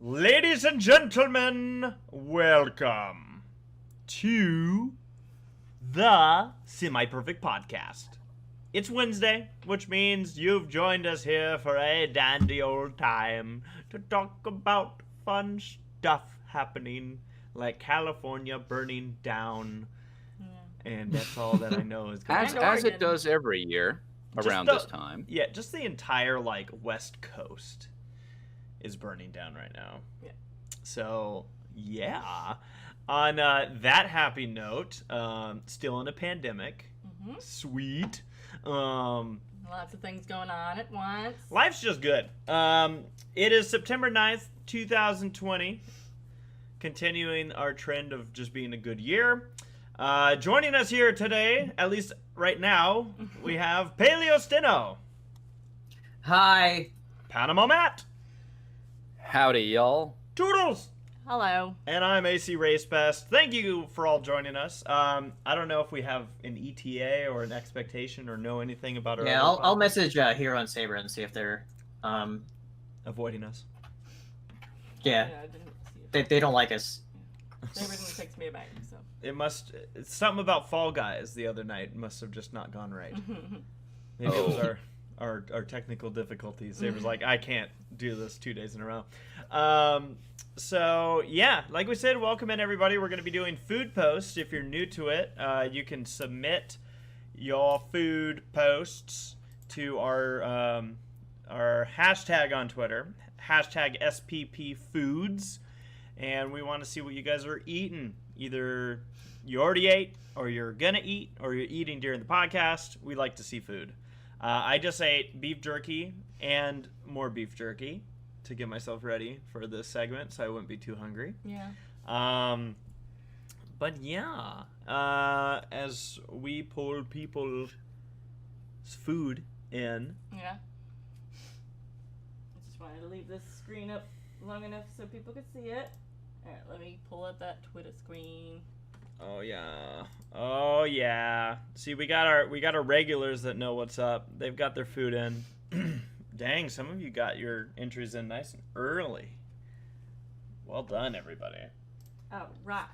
Ladies and gentlemen, welcome to the Semi-Perfect Podcast. It's Wednesday, which means you've joined us here for a dandy old time to talk about fun stuff happening, like California burning down. And that's all that I know is going on. As it does every year around this time. Yeah, just the entire, West Coast is burning down right now. Yeah. So, yeah. On that happy note, still in a pandemic. Mm-hmm. Sweet. Lots of things going on at once. Life's just good. It is September 9th, 2020. Continuing our trend of just being a good year. Joining us here today, at least right now, we have PaleoSteno. Hi. PanamaMatt. Howdy, y'all. Toodles. Hello. And I'm ACRacebest. Thank you for all joining us. I don't know if we have an ETA or an expectation or know anything about our. Yeah, I'll message Hero and Saber and see if they're avoiding us. Yeah, I didn't see it. they don't like us. Saber didn't text me back, so. It's something about Fall Guys the other night must have just not gone right. Maybe it was our technical difficulties. Saber's like, I can't do this 2 days in a row. So yeah, like we said, welcome in everybody. We're going to be doing food posts. If you're new to it, you can submit your food posts to our hashtag on Twitter, hashtag SPPFoods, and we want to see what you guys are eating. Either you already ate, or you're gonna eat, or you're eating during the podcast. We like to see food. I just ate beef jerky and more beef jerky to get myself ready for this segment, so I wouldn't be too hungry. Yeah. But yeah, as we pull people's food in. Yeah. I just wanted to leave this screen up long enough so people could see it. Alright, let me pull up that Twitter screen. Oh yeah. Oh yeah. See, we got our regulars that know what's up. They've got their food in. Dang, some of you got your entries in nice and early. Well done, everybody. Alright.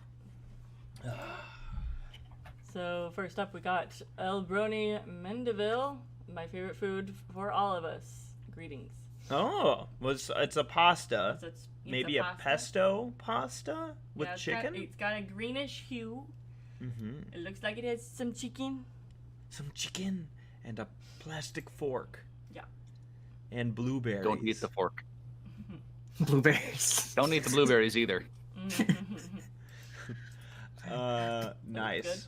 So first up we got El Brony Mendeville, my favorite food for all of us. Greetings. Oh, it's a pasta. It's Maybe a pasta. pesto pasta with Yeah, it's chicken? It's got a greenish hue. Mm-hmm. It looks like it has some chicken. Some chicken and a plastic fork. Yeah. And blueberries. Don't eat the fork. Blueberries. Don't eat the blueberries either. Nice.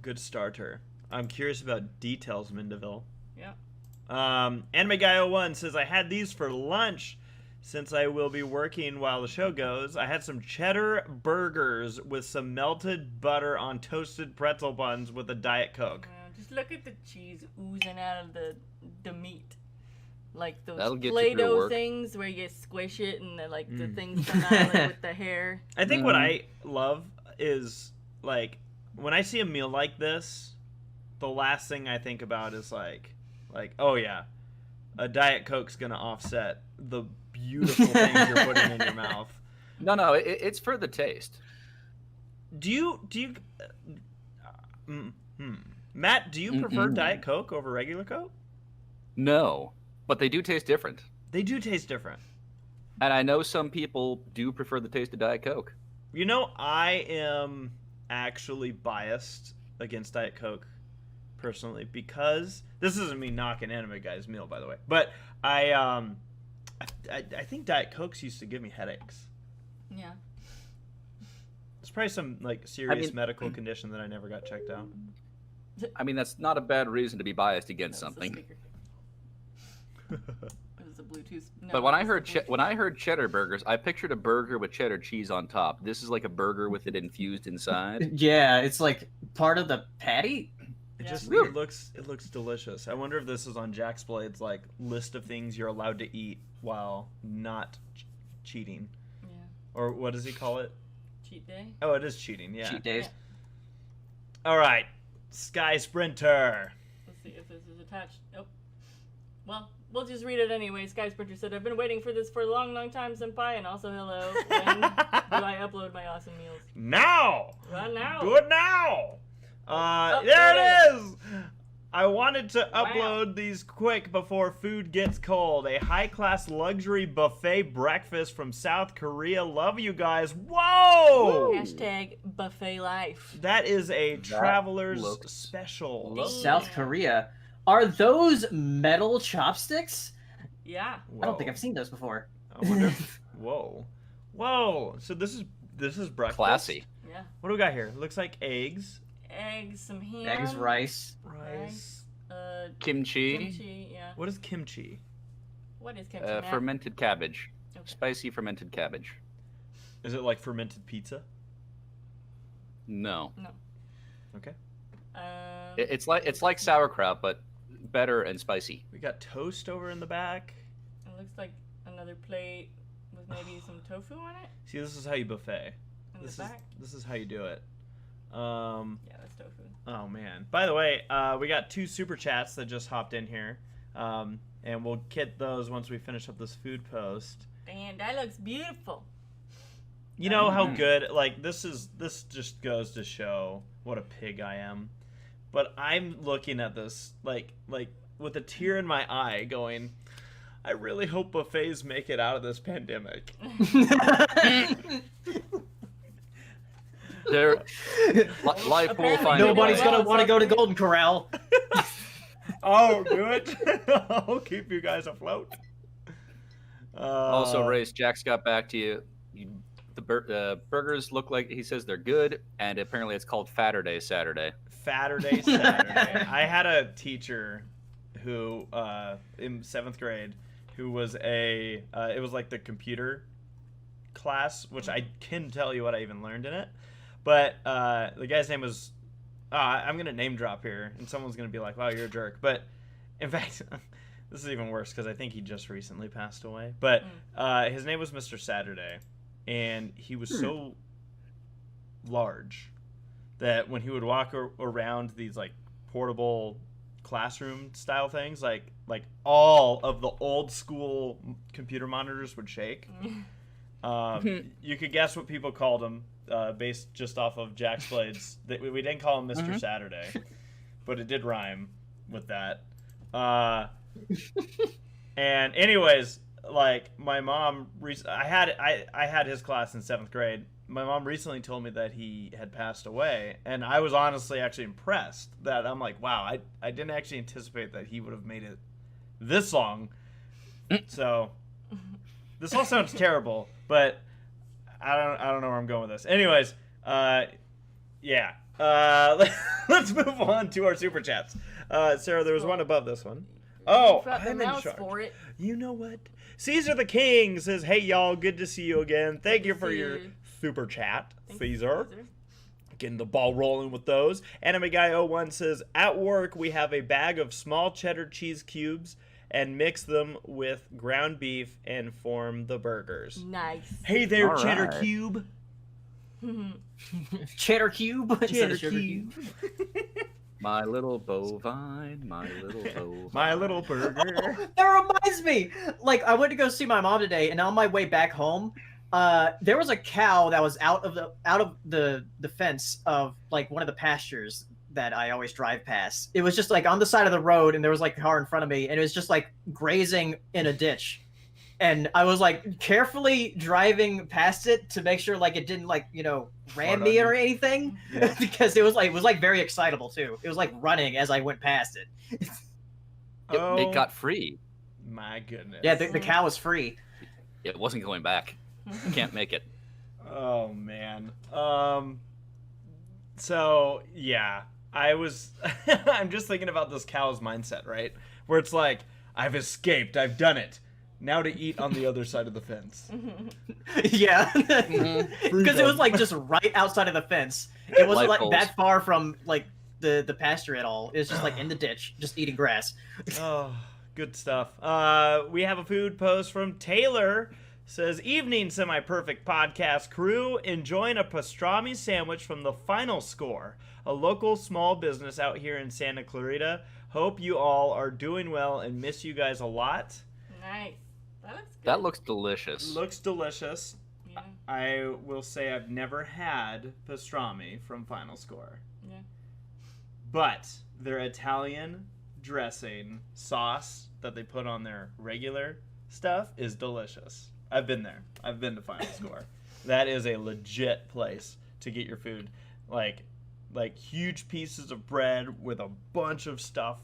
Good starter. I'm curious about details, Mendeville. Yeah. Anime Guy 01 says, I had these for lunch since I will be working while the show goes. I had some cheddar burgers with some melted butter on toasted pretzel buns with a Diet Coke. Just look at the cheese oozing out of the meat. Like those That'll get you through Play-Doh work. things where you squish it and the things come out with the hair. I think what I love is, when I see a meal like this, the last thing I think about is oh yeah, a Diet Coke's gonna offset the beautiful things you're putting in your mouth. No, it's for the taste. Do you Matt, do you prefer Diet Coke over regular Coke? No, but they do taste different. They do taste different. And I know some people do prefer the taste of Diet Coke. You know, I am actually biased against Diet Coke personally because this isn't me knocking Anime Guy's meal, by the way, but I think Diet Cokes used to give me headaches. Yeah. It's probably some serious medical condition that I never got checked out. I mean, that's not a bad reason to be biased against That was the something. speaker. It was a Bluetooth. No, But when it I was heard the Bluetooth. when I heard cheddar burgers, I pictured a burger with cheddar cheese on top. This is like a burger with it infused inside. Yeah, it's like part of the patty. It Yeah. just Woo. it looks delicious. I wonder if this is on Jack's Blade's list of things you're allowed to eat while not cheating, Yeah. or what does he call it? Cheat day. Oh, it is cheating. Yeah. Cheat days. All right, Sky Sprinter. Let's see if this is attached. Oh. Well, we'll just read it anyway. Sky Sprinter said, I've been waiting for this for a long, long time, senpai, and also hello. When do I upload my awesome meals? Now! Right now. Do it now! There there it is! I wanted to upload these quick before food gets cold. A high-class luxury buffet breakfast from South Korea. Love you guys. Whoa! Hashtag buffet life. That is a traveler's looks special. lovely. South Korea. Are those metal chopsticks? Yeah. I don't think I've seen those before. I wonder if, whoa. Whoa. So this is breakfast. Classy. Yeah. What do we got here? Looks like eggs. Eggs, some ham. Eggs, rice. Rice. Kimchi. Kimchi, yeah. What is kimchi? What is kimchi, Matt? Fermented cabbage. Okay. Spicy fermented cabbage. Is it like fermented pizza? No. Okay. It's like sauerkraut, but better and spicy. We got toast over in the back. It looks like another plate with maybe some tofu on it See, this is how you buffet. in the back. This is how you do it. Yeah, that's tofu. Oh man. By the way, we got 2 super chats that just hopped in here. And we'll get those once we finish up this food post. And that looks beautiful. You know how good, like, this just goes to show what a pig I am. But I'm looking at this like with a tear in my eye going, I really hope buffets make it out of this pandemic. Life will find Nobody's a way. gonna want to go to Golden Corral. Oh, do it. I'll keep you guys afloat. Also, Race, Jack's got back to you. The burgers look like, he says they're good, and apparently it's called Fatterday Saturday. Fatterday Saturday. I had a teacher who, in 7th grade, who was it was like the computer class, which I can tell you what I even learned in it. But the guy's name was, I'm going to name drop here, and someone's going to be like, wow, you're a jerk. But, in fact, this is even worse because I think he just recently passed away. But his name was Mr. Saturday, and he was so large that when he would walk around these, like, portable classroom style things, like all of the old school computer monitors would shake. You could guess what people called him, based just off of Jack's Blades. We didn't call him Mr. Saturday, but it did rhyme with that. And anyways, like, my mom, I had his class in 7th grade. My mom recently told me that he had passed away, and I was honestly actually impressed that I'm like, wow, I didn't actually anticipate that he would have made it this long. So this all sounds terrible, but I don't know where I'm going with this. Anyways, yeah. Let's move on to our super chats. Sarah, there was one above this one. Oh, I'm in charge. For it. You know what? Caesar the King says, hey, y'all, good to see you again. Thank you for your super chat, Caesar. Getting the ball rolling with those. Anime Guy 01 says, at work, we have a bag of small cheddar cheese cubes and mix them with ground beef and form the burgers. Nice. Hey there, All cheddar right. cube. Cheddar cube instead of sugar cube. My little bovine, my little bovine. My little burger. That reminds me. Like, I went to go see my mom today, and on my way back home, there was a cow that was out of the fence of, like, one of the pastures that I always drive past. It was just, like, on the side of the road, and there was, like, a car in front of me, and it was just, like, grazing in a ditch. And I was, like, carefully driving past it to make sure, like, it didn't, like, you know, ram me or anything. Yeah. Because it was very excitable, too. It was, like, running as I went past it. It got free. My goodness. Yeah, the cow was free. It wasn't going back. Can't make it. Oh, man. So, yeah. I'm just thinking about this cow's mindset, right? Where it's like, I've escaped, I've done it. Now to eat on the other side of the fence. Yeah. Because it was, like, just right outside of the fence. It wasn't, like, that far from, like, the pasture at all. It was just, like, in the ditch, just eating grass. Oh, good stuff. We have a food post from Taylor. Says, evening semi-perfect podcast crew, enjoying a pastrami sandwich from the Final Score, a local small business out here in Santa Clarita. Hope you all are doing well and miss you guys a lot. Nice. That looks good. That looks delicious. Looks delicious. Yeah. I will say I've never had pastrami from Final Score. Yeah. But their Italian dressing sauce that they put on their regular stuff is delicious. I've been there. I've been to Final Score. That is a legit place to get your food. Like huge pieces of bread with a bunch of stuff.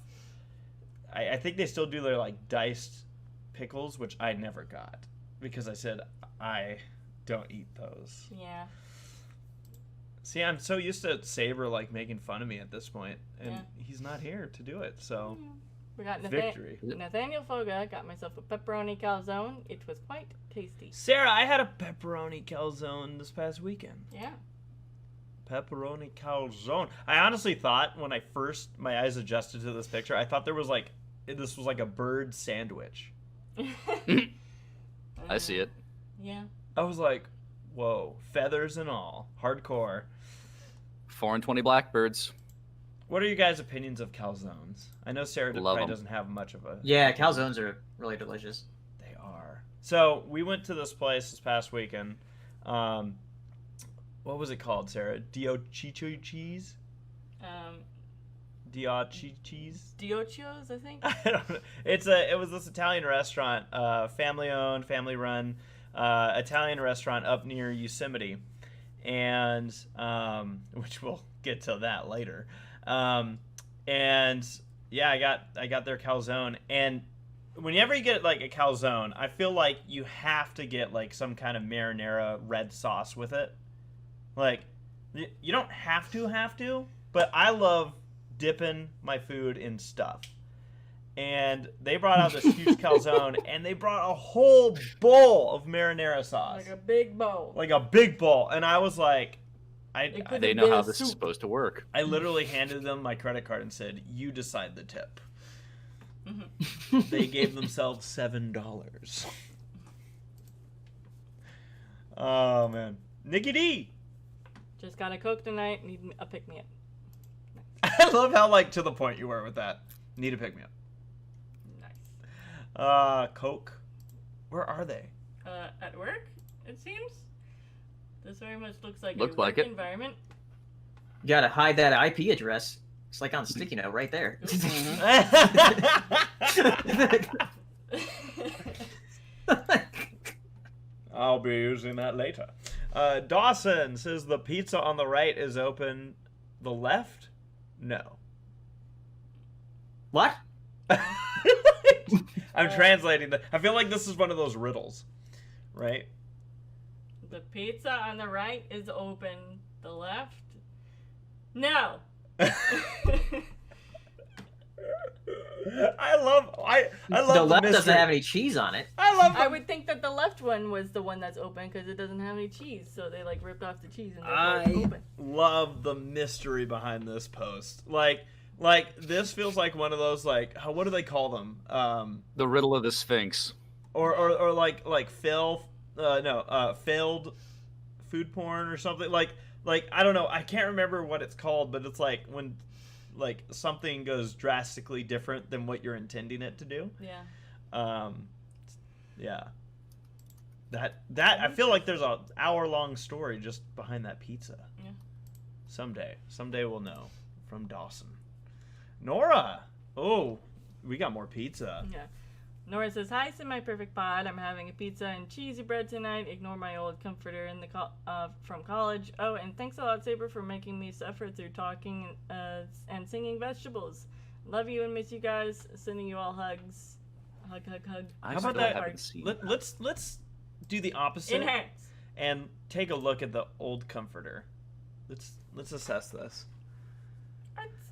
I think they still do their like diced pickles, which I never got because I said I don't eat those. Yeah. See, I'm so used to Saber like making fun of me at this point, and Yeah. he's not here to do it. So We got victory. Nathaniel Foga got myself a pepperoni calzone. It was quite tasty. Sarah, I had a pepperoni calzone this past weekend. Yeah. Pepperoni calzone. I honestly thought when my eyes adjusted to this picture, I thought this was like a bird sandwich. I see it. Yeah. I was like, whoa, feathers and all, hardcore. 4 and 20 blackbirds. What are you guys' opinions of calzones? I know Sarah Love probably 'em. doesn't have much of a. Yeah, calzones are really delicious. They are. So we went to this place this past weekend. What was it called, Sarah? Diochicho cheese? Diochi cheese? Diochios, I think. I don't know. It was this Italian restaurant, family owned, family run, Italian restaurant up near Yosemite, and which we'll get to that later. And yeah, I got their calzone, and whenever you get like a calzone, I feel like you have to get like some kind of marinara red sauce with it. Like you don't have to, but I love dipping my food in stuff. And they brought out this huge calzone, and they brought a whole bowl of marinara sauce. Like a big bowl. Like a big bowl. And I was like, They know how this is supposed to work. I literally handed them my credit card and said, you decide the tip. They gave themselves $7. Oh, man. Nikki D! Just got a Coke tonight. Need a pick-me-up. I love how, like, to the point you were with that. Need a pick-me-up. Nice. Coke. Where are they? At work, it seems. This very much looks like Looks a like work it. environment. You gotta hide that IP address. It's like on sticky note right there. I'll be using that later. Dawson says the pizza on the right is open. The left? No. What? I'm translating that. I feel like this is one of those riddles, right? The pizza on the right is open. The left? No. I love The left mystery. doesn't have any cheese on it. I love I would think that the left one was the one that's open because it doesn't have any cheese. So they like ripped off the cheese and therefore it's open. love the mystery behind this post. Like this feels like one of those like what do they call them? The riddle of the Sphinx. Or like failed food porn or something. Like I don't know. I can't remember what it's called, but it's like when like something goes drastically different than what you're intending it to do. Yeah. Yeah. That I feel like there's a hour-long story just behind that pizza. Yeah. Someday we'll know. From Dawson. Nora. Oh, we got more pizza. Yeah. Nora says, "Hi, semi-perfect pod. I'm having a pizza and cheesy bread tonight. Ignore my old comforter in the from college. Oh, and thanks a lot, Saber, for making me suffer through talking and singing vegetables. Love you and miss you guys. Sending you all hugs. Hug, hug, hug. How about that? Let's do the opposite Enhance. and take a look at the old comforter. Let's assess this.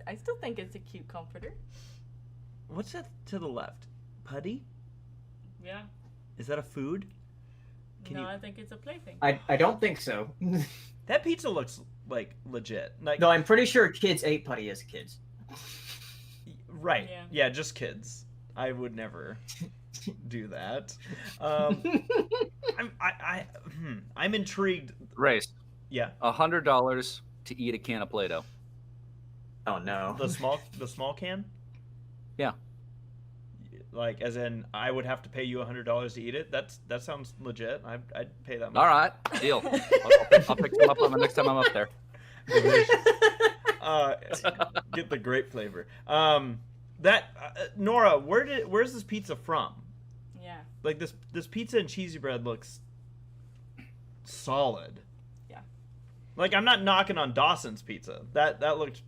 I still think it's a cute comforter. What's that to the left? Putty? Yeah. Is that a food? I think it's a plaything. I don't think so. That pizza looks like legit. Like No, I'm pretty sure kids ate putty as kids. right. Yeah. Yeah, just kids. I would never do that. I'm intrigued. Race. Yeah. $100 to eat a can of Play-Doh. Oh no. The small can? Yeah. Like, as in, I would have to pay you $100 to eat it. That sounds legit. I'd pay that much. All right, deal. I'll pick some up on the next time I'm up there. Get the grape flavor. Nora, where's this pizza from? Yeah. Like this pizza and cheesy bread looks solid. Yeah. Like, I'm not knocking on Dawson's pizza. That looked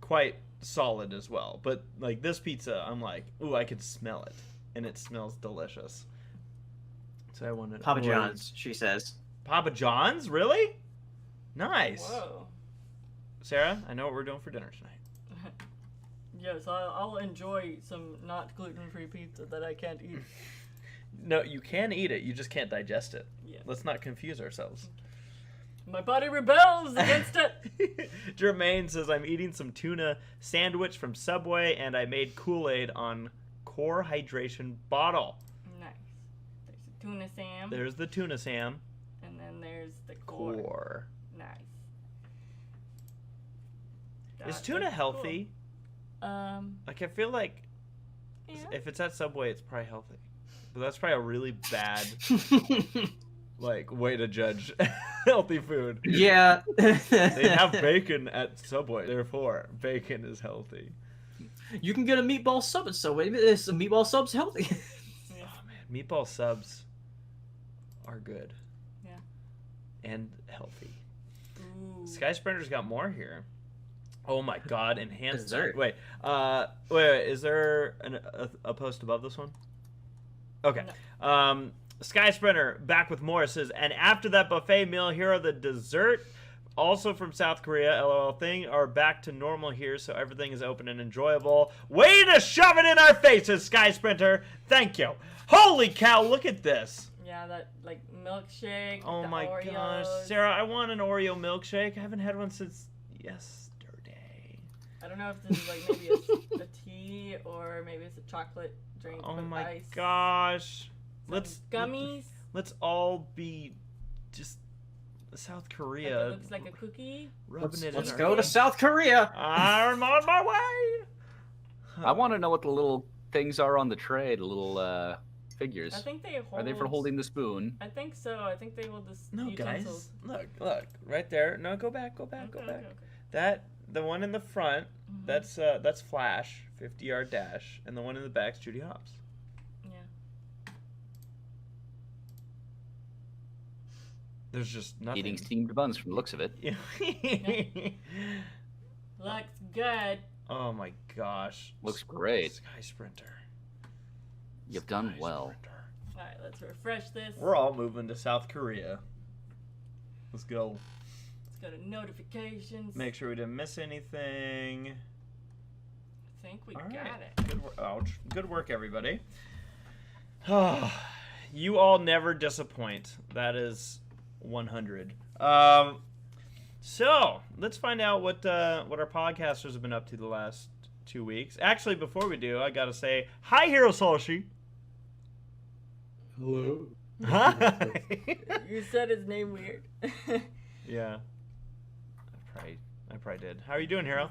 quite solid as well. But like this pizza, I'm like, ooh, I could smell it, and it smells delicious. So I wanted Papa John's, she says. Papa John's, really? Nice. Whoa. Sarah, I know what we're doing for dinner tonight. Yes, I'll enjoy some not gluten-free pizza that I can't eat. No, you can eat it. You just can't digest it. Yeah. Let's not confuse ourselves. My body rebels against it. Jermaine says, I'm eating some tuna sandwich from Subway, and I made Kool-Aid on Core Hydration bottle. Nice. There's the tuna Sam. There's the tuna Sam. And then there's the core. Nice. Is tuna healthy? Cool. Like, I feel like if it's at Subway, it's probably healthy. But that's probably a really bad like way to judge healthy food. Yeah. They have bacon at Subway, therefore bacon is healthy. You can get a meatball sub at Subway. This meatball sub's healthy. Oh man, meatball subs are good. Yeah. And healthy. Ooh. Sky Sprinter's got more here. Oh my god, enhanced Dessert. Wait, is there a post above this one? Okay. No. Sky Sprinter back with more says, and after that buffet meal, here are the dessert, also from South Korea, LOL thing, are back to normal here, so everything is open and enjoyable. Way to shove it in our faces, Sky Sprinter. Thank you. Holy cow, look at this. Yeah, that like milkshake. Oh the my Oreos. gosh, Sarah, I want an Oreo milkshake. I haven't had one since yesterday. I don't know if this is like maybe a tea or maybe it's a chocolate drink. Oh with my ice. gosh. Some gummies. Let's all be just South Korea. It looks like a cookie. Rubbing it Let's in go our to South Korea. I'm on my way. I want to know what the little things are on the tray, the little figures. I think they hold. Are they for holding the spoon? I think so. I think they will just. No, utensils. guys. Look, right there. No, go back. Okay. The one in the front, Mhm. that's Flash, 50-yard dash, and the one in the back's Judy Hopps. Yeah. There's just nothing. Eating steamed buns from the looks of it. Looks good. Oh my gosh. Looks great. Sky Sprinter. You've done Sky well. Sprinter. All right, let's refresh this. We're all moving to South Korea. Let's go. Let's go to notifications. Make sure we didn't miss anything. I think we All got right. it. Good work. Ouch. Good work, everybody. You all never disappoint. That is 100. So let's find out what our podcasters have been up to the last 2 weeks. Actually, before we do, I gotta say hi, Hirosashii. Hello. Hi. You said his name weird. Yeah. I probably did. How are you doing, Hiro?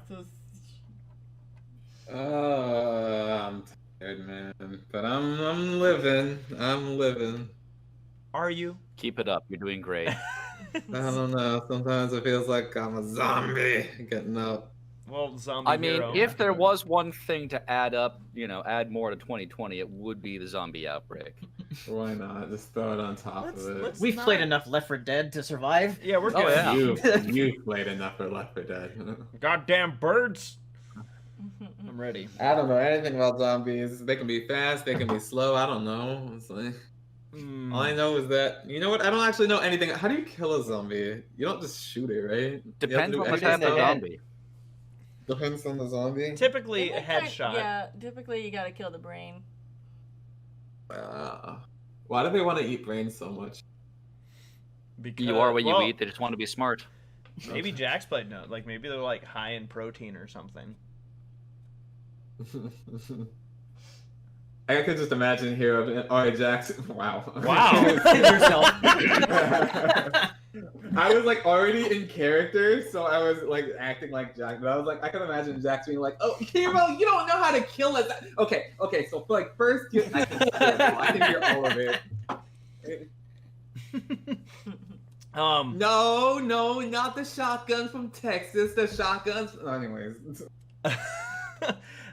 I'm tired, man. But I'm living. I'm living. Are you? Keep it up. You're doing great. I don't know. Sometimes it feels like I'm a zombie getting up. Well, zombie I mean, hero. if there was one thing to add up, add more to 2020, it would be the zombie outbreak. Why not? Just throw it on top Let's- of it. let's- We've not- played enough Left 4 Dead to survive. Yeah, we're Oh, good. yeah. You've played enough for Left 4 Dead. Goddamn birds. I'm ready. I don't know anything about zombies. They can be fast. They can be slow. I don't know. It's like, all I know is that, you know what? I don't actually know anything. How do you kill a zombie? You don't just shoot it, right? Depends you on have the to do type of everything. zombie. Depends on the zombie. Typically, a I think headshot. Yeah, typically you gotta kill the brain. Why do they want to eat brains so much? Because, You are what you well, eat. They just want to be smart. Maybe Jack's played no. Like maybe they're like high in protein or something. I could just imagine here. All right, Jackson. Wow. Wow. Yourself. I was like already in character, so I was like acting like Jack. But I was like, I can imagine Jack being like, "Oh, Hero, you don't know how to kill us." Okay. So like first, I can hear all of it. No, not the shotguns from Texas. The shotguns. Anyways.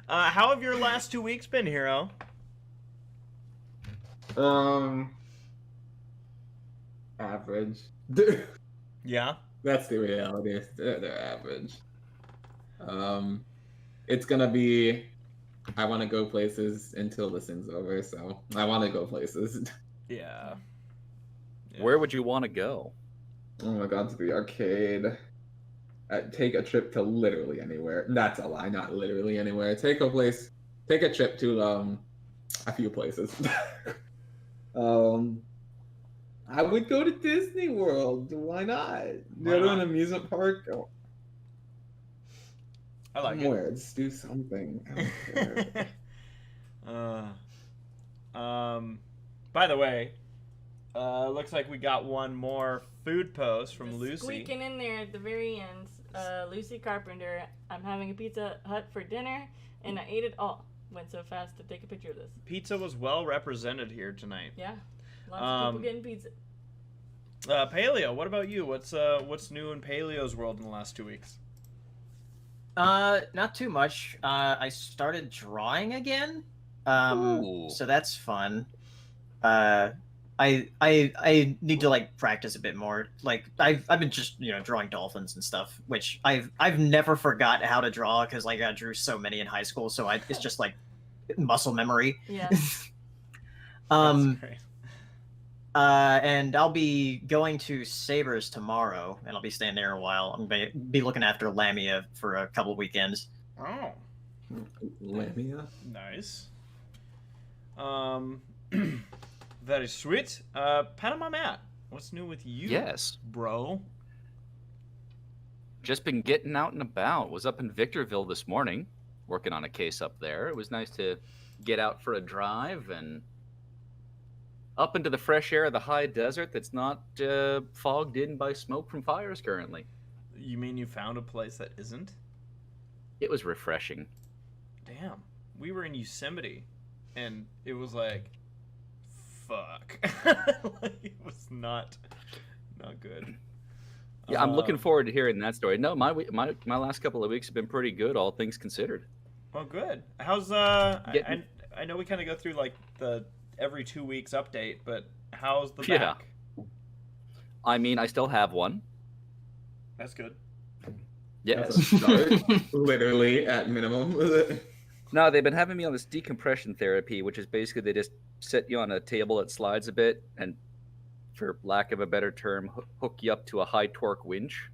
How have your last 2 weeks been, Hero? Average. Yeah. That's the reality. They're average. It's gonna be. I want to go places until this thing's over, so I want to go places. Yeah. Where would you want to go? Oh my god, to the arcade. Take a trip to literally anywhere. That's a lie, not literally anywhere. Take a trip to a few places. I would go to Disney World. Why not? Go to an amusement park. Oh. I like Somewhere. Just do something. I don't care. By the way, looks like we got one more food post from Just Lucy. squeaking in there at the very end. Lucy Carpenter, I'm having a Pizza Hut for dinner, and I ate it all. Went so fast to take a picture of this. Pizza was well represented here tonight. Yeah, lots of people getting pizza. Paleo, what about you? What's new in Paleo's world in the last 2 weeks? Not too much. I started drawing again. So that's fun. I need to like practice a bit more. Like I've been just drawing dolphins and stuff, which I've never forgot how to draw because like I drew so many in high school, so it's just like muscle memory. Yeah. That's great. And I'll be going to Sabres tomorrow, and I'll be staying there a while. I'm gonna be looking after Lamia for a couple of weekends. Oh, Lamia. nice. Very sweet. PanamaMatt, what's new with you? Yes. Bro. Just been getting out and about. Was up in Victorville this morning, working on a case up there. It was nice to get out for a drive and up into the fresh air of the high desert that's not fogged in by smoke from fires currently. You mean you found a place that isn't? It was refreshing. Damn. We were in Yosemite, and it was like, fuck. Like, it was not good. Yeah, I'm looking forward to hearing that story. No, my last couple of weeks have been pretty good, all things considered. Well, good. How's I know we kind of go through like the every 2 weeks update, but how's the back? I mean, I still have one. That's good. Yes. That's a start. Literally at minimum. No, they've been having me on this decompression therapy, which is basically they just set you on a table that slides a bit and, for lack of a better term, hook you up to a high torque winch,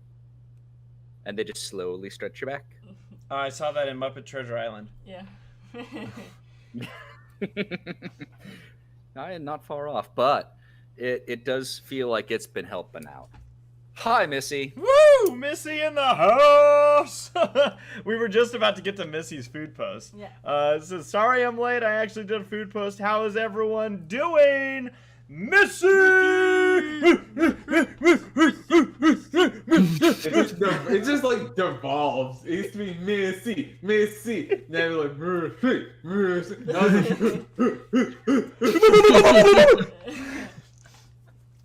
and they just slowly stretch your back. I saw that in Muppet Treasure Island. Yeah. I am not far off, but it does feel like it's been helping out. Hi, Missy. Woo! Missy in the house! We were just about to get to Missy's food post. Yeah. It says, sorry I'm late. I actually did a food post. How is everyone doing? Missy! It just like devolves. It used to be Missy. Now we're like Mercy.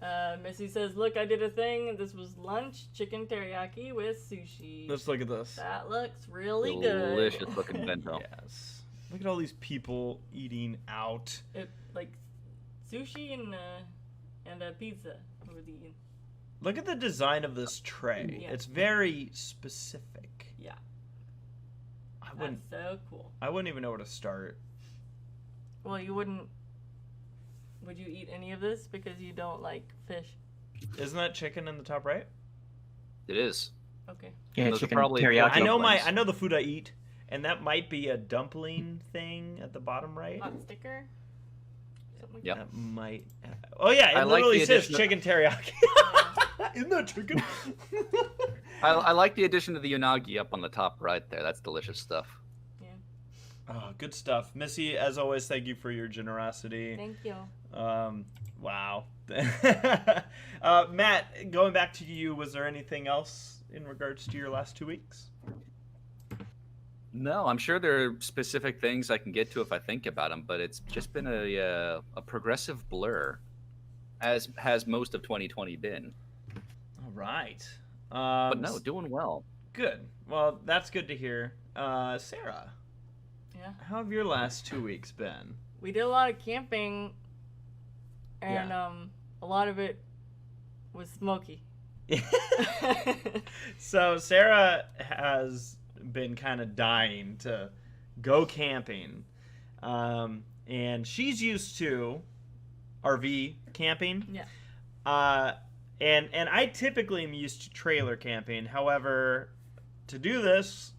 Now Missy says, look, I did a thing. This was lunch, chicken teriyaki with sushi. Let's look at this. That looks really good. Delicious looking bento. Yes. Look at all these people eating out. Like sushi and a pizza. With the... Look at the design of this tray. Yeah. It's very specific. Yeah. That's so cool. I wouldn't even know where to start. Well, you wouldn't. Would you eat any of this because you don't like fish? Isn't that chicken in the top right? It is. Okay. Yeah, Those are chicken probably teriyaki. I know the food I eat, and that might be a dumpling thing at the bottom right. Hot sticker. Something like Yep. That might. Oh yeah, it I like literally the says addition of- chicken teriyaki. Isn't that chicken? I like the addition of the unagi up on the top right there. That's delicious stuff. Oh, good stuff, Missy. As always, thank you for your generosity. Thank you. Wow. Matt, going back to you, was there anything else in regards to your last 2 weeks? No, I'm sure there are specific things I can get to if I think about them, but it's just been a progressive blur, as has most of 2020 been. All right. But no, doing well. Good. Well, that's good to hear. Sarah, Yeah. how have your last 2 weeks been? We did a lot of camping, and a lot of it was smoky. So Sarah has been kind of dying to go camping, and she's used to RV camping. Yeah. And I typically am used to trailer camping. However, to do this,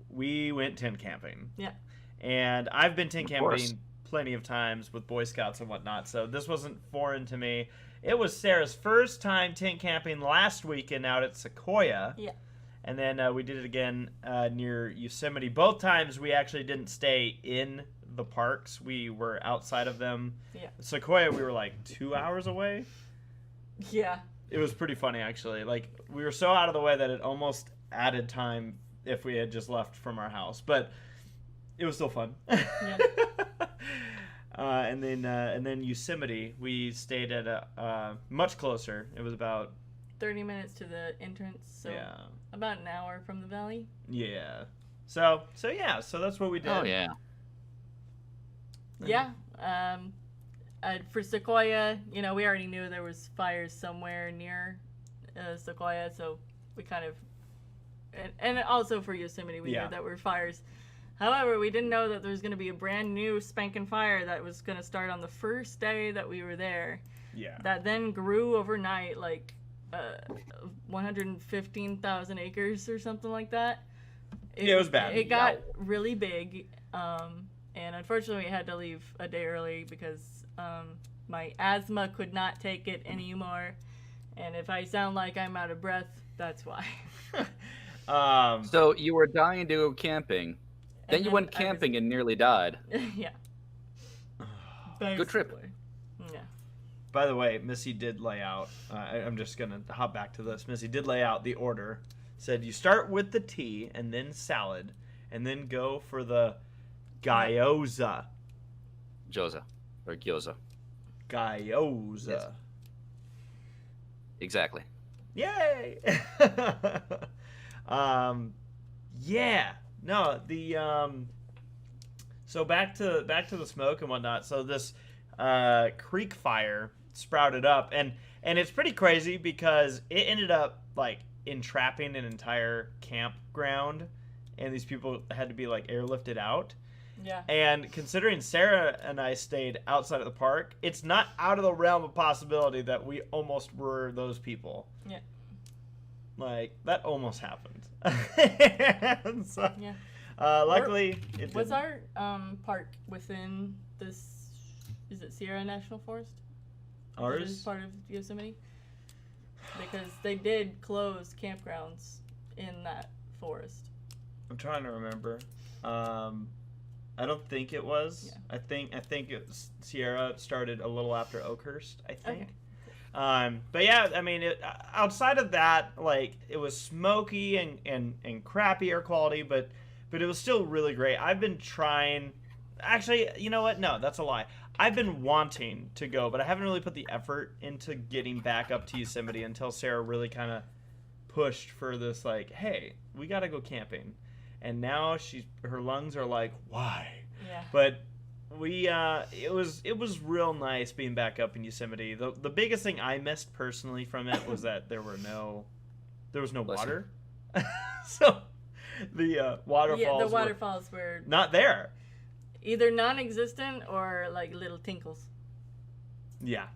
we went tent camping. Yeah. And I've been tent Of course. camping plenty of times with Boy Scouts and whatnot, so this wasn't foreign to me. It was Sarah's first time tent camping last weekend out at Sequoia. Yeah. And then we did it again near Yosemite. Both times we actually didn't stay in the parks. We were outside of them. Yeah. Sequoia, we were like 2 hours away. Yeah. It was pretty funny, actually. Like, we were so out of the way that it almost added time if we had just left from our house. But it was still fun. Yeah. And then Yosemite, we stayed at a much closer. It was about 30 minutes to the entrance, so yeah. about an hour from the valley. Yeah. So that's what we did. Oh yeah. Yeah. For Sequoia, we already knew there was fires somewhere near Sequoia, so we kind of, and also for Yosemite, we Yeah. knew that were fires. However, we didn't know that there was going to be a brand new spanking fire that was going to start on the first day that we were there. Yeah. That then grew overnight, like 115,000 acres or something like that. Yeah, it was bad. It got really big, and unfortunately, I had to leave a day early because my asthma could not take it anymore. And if I sound like I'm out of breath, that's why. So you were dying to go camping. Then And you then went camping and nearly died. Yeah. Good trip. Basically. Yeah. By the way, Missy did lay out. I'm just gonna hop back to this. Missy did lay out the order. Said you start with the tea and then salad, and then go for the gyoza. Gyoza. Or gyoza. Gyoza. Yes. Exactly. Yay! Yeah. No, the so back to the smoke and whatnot. So this creek fire sprouted up, and it's pretty crazy because it ended up like entrapping an entire campground, and these people had to be like airlifted out. Yeah. And considering Sarah and I stayed outside of the park, it's not out of the realm of possibility that we almost were those people. Yeah. Like, that almost happened. And so, Yeah. luckily, it Was didn't. our park within this? Is it Sierra National Forest? That is Ours? part of Yosemite, because they did close campgrounds in that forest. I'm trying to remember. I don't think it was. Yeah. I think it was Sierra started a little after Oakhurst, I think. Okay. But yeah, I mean, outside of that, like, it was smoky and crappy air quality, but it was still really great. I've been trying. Actually, you know what? No, that's a lie. I've been wanting to go, but I haven't really put the effort into getting back up to Yosemite until Sarah really kind of pushed for this, like, hey, we got to go camping. And now her lungs are like, why? Yeah. But it was real nice being back up in Yosemite. The biggest thing I missed personally from it was that there was no water. So the waterfalls Yeah, the were waterfalls were not there. either non-existent or like little tinkles. Yeah.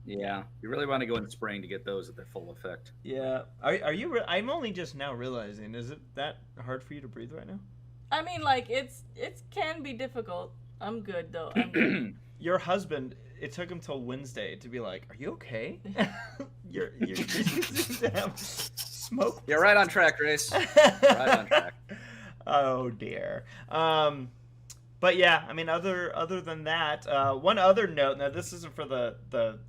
Yeah. You really want to go in spring to get those at their full effect. Yeah. Are you I'm only just now realizing, is it that hard for you to breathe right now? I mean, like it can be difficult. I'm good though. I'm good. Your husband, it took him till Wednesday to be like, are you okay? you seem to have smoke. You're right on track, Grace. Right on track. Oh dear. But yeah, I mean, other than that, one other note. Now, this isn't for the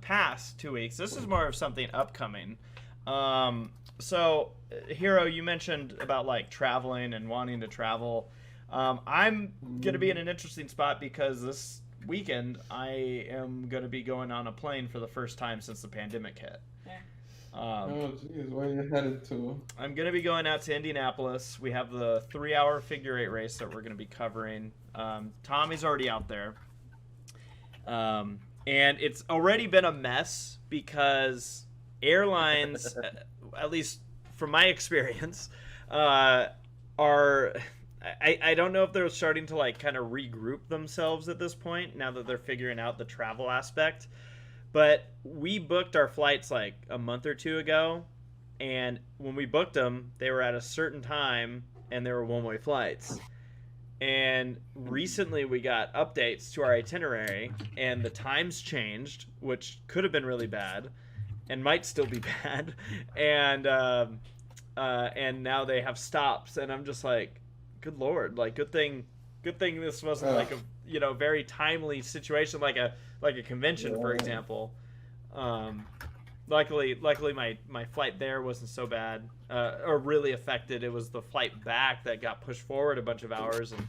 past 2 weeks. This is more of something upcoming. So, Hiro, you mentioned about like traveling and wanting to travel. I'm gonna be in an interesting spot because this weekend I am gonna be going on a plane for the first time since the pandemic hit. Oh, jeez, where are you headed to? I'm going to be going out to Indianapolis. We have the 3-hour figure eight race that we're going to be covering. Tommy's already out there. And it's already been a mess because airlines, at least from my experience, are... I don't know if they're starting to like kind of regroup themselves at this point now that they're figuring out the travel aspect. But we booked our flights like a month or two ago, and when we booked them, they were at a certain time, and they were one-way flights. And recently we got updates to our itinerary, and the times changed, which could have been really bad, and might still be bad. And now they have stops, and I'm just like, good Lord, like good thing this wasn't like a very timely situation like a convention, for example. Luckily my flight there wasn't so bad or really affected. It was the flight back that got pushed forward a bunch of hours, and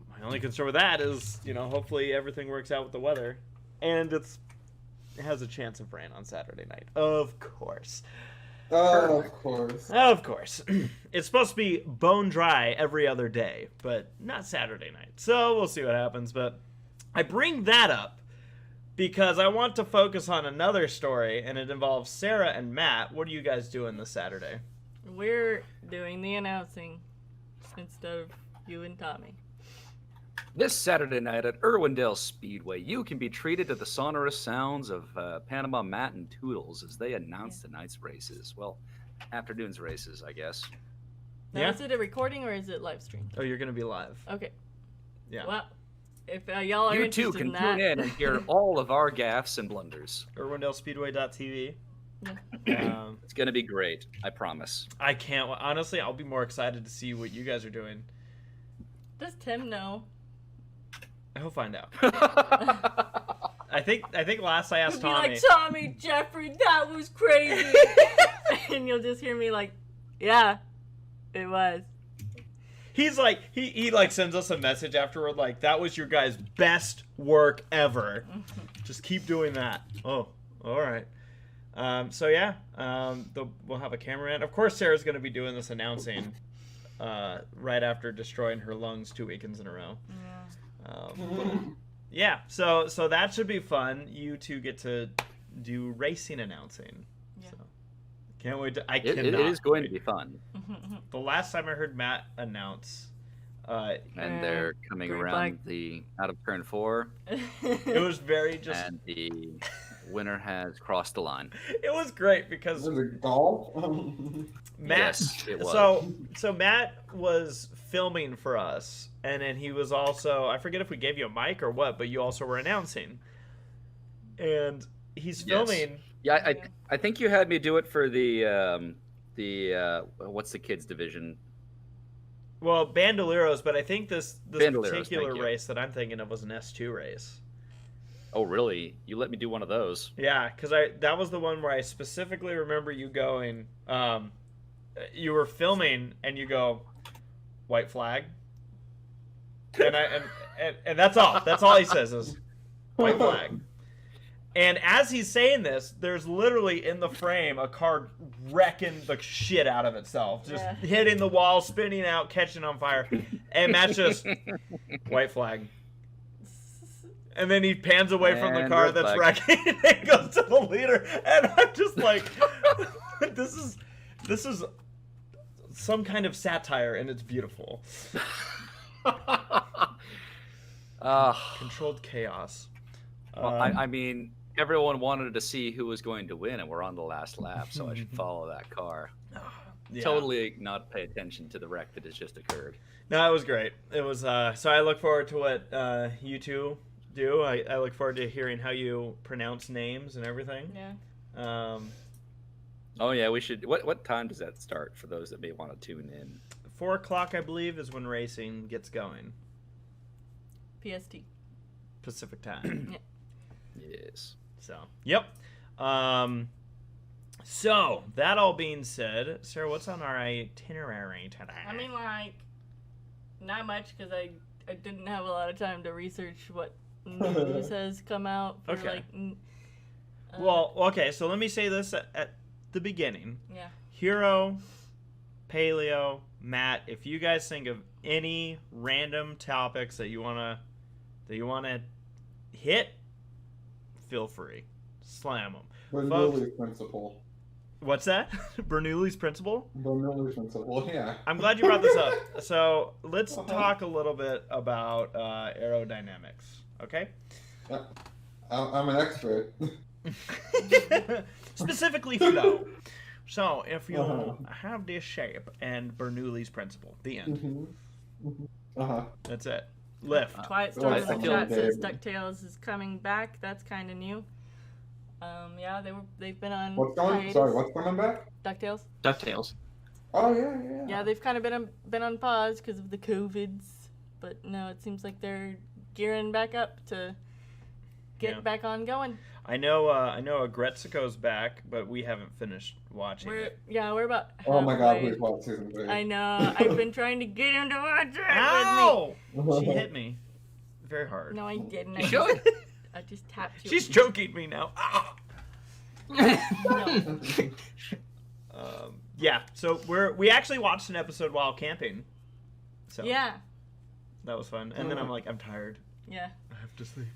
my only concern with that is hopefully everything works out with the weather, and it has a chance of rain on Saturday night, of course. Of course. Of course. It's supposed to be bone dry every other day, but not Saturday night. So we'll see what happens. But I bring that up because I want to focus on another story, and it involves Sarah and Matt. What are you guys doing this Saturday? We're doing the announcing instead of you and Tommy. This Saturday night at Irwindale Speedway, you can be treated to the sonorous sounds of PanamaMatt and Toodles as they announce tonight's races. Well, afternoon's races, I guess. Now, is it a recording or is it live streamed? Oh, you're going to be live. Okay. Yeah. Well, if y'all are You interested too can in that, tune in and hear all of our gaffes and blunders. IrwindaleSpeedway.tv. It's going to be great, I promise. I can't. Honestly, I'll be more excited to see what you guys are doing. Does Tim know? He'll find out. I think last I asked He'll be Tommy. like, Tommy, Jeffrey, that was crazy. And you'll just hear me like, yeah, it was. He's like, he like sends us a message afterward like, that was your guys' best work ever. Just keep doing that. Oh, all right. So yeah, we'll have a cameraman. Of course, Sarah's going to be doing this announcing right after destroying her lungs 2 weekends in a row. Yeah. So that should be fun. You two get to do racing announcing. Yeah. So can't wait to. It is going to be fun. The last time I heard Matt announce, And they're coming green around the out of turn 4, it was very just. and the winner has crossed the line. It was great because Was it golf? Matt. Yes, it was. So Matt was filming for us, and then he was also, I forget if we gave you a mic or what, but you also were announcing. And he's filming. Yeah, I think you had me do it for the what's the kids division? Well, Bandoleros, but I think this Bandoleros, particular thank you. race that I'm thinking of was an S2 race. Oh, really? You let me do one of those? Yeah, because that was the one where I specifically remember you going. You were filming and you go, white flag, and that's all. That's all he says is white flag. And as he's saying this, there's literally in the frame a car wrecking the shit out of itself, just hitting the wall, spinning out, catching on fire, and Matt's just white flag. And then he pans away from the And car red that's flag. wrecking and goes to the leader. And I'm just like, this is some kind of satire, and it's beautiful. Controlled chaos. Well, I mean, everyone wanted to see who was going to win, and we're on the last lap, so I should follow that car. Yeah. Totally not pay attention to the wreck that has just occurred. No, it was great. It was so I look forward to what you two do. I look forward to hearing how you pronounce names and everything. Yeah. Oh yeah, we should. What time does that start for those that may want to tune in? 4 o'clock, I believe, is when racing gets going. PST. Pacific time. Yes. So, yep. So, that all being said, Sarah, what's on our itinerary today? I mean, like, not much because I didn't have a lot of time to research what news has come out. For, Okay. Like, Well, okay, so let me say this at the beginning. yeah. Hero, Paleo, Matt, if you guys think of any random topics that you wanna hit, feel free, slam them. Bernoulli's principle. What's that? Bernoulli's principle? Bernoulli's principle, yeah. I'm glad you brought this up. So let's talk a little bit about aerodynamics. Okay. I'm an expert. Specifically flow. So if you have this shape and Bernoulli's principle, the end. That's it. Lift. Quiet Storm in I the feel chat says David. DuckTales is coming back. That's kind of new. Yeah, they've been on. What's coming back? DuckTales. DuckTales. Oh yeah. Yeah, they've kind of been on pause because of the COVIDs, but no, it seems like they're gearing back up to get back on going. I know Agretzico's back, but we haven't finished watching it. We're about. Oh my god, halfway. please watch season 3. I know. I've been trying to get him to watch it Ow! She hit me very hard. with me. No, I didn't. You should. I just tapped you. She's choking me now. Ah! No. Yeah, so we actually watched an episode while camping. So Yeah. that was fun. And then I'm like, I'm tired. Yeah. I have to sleep.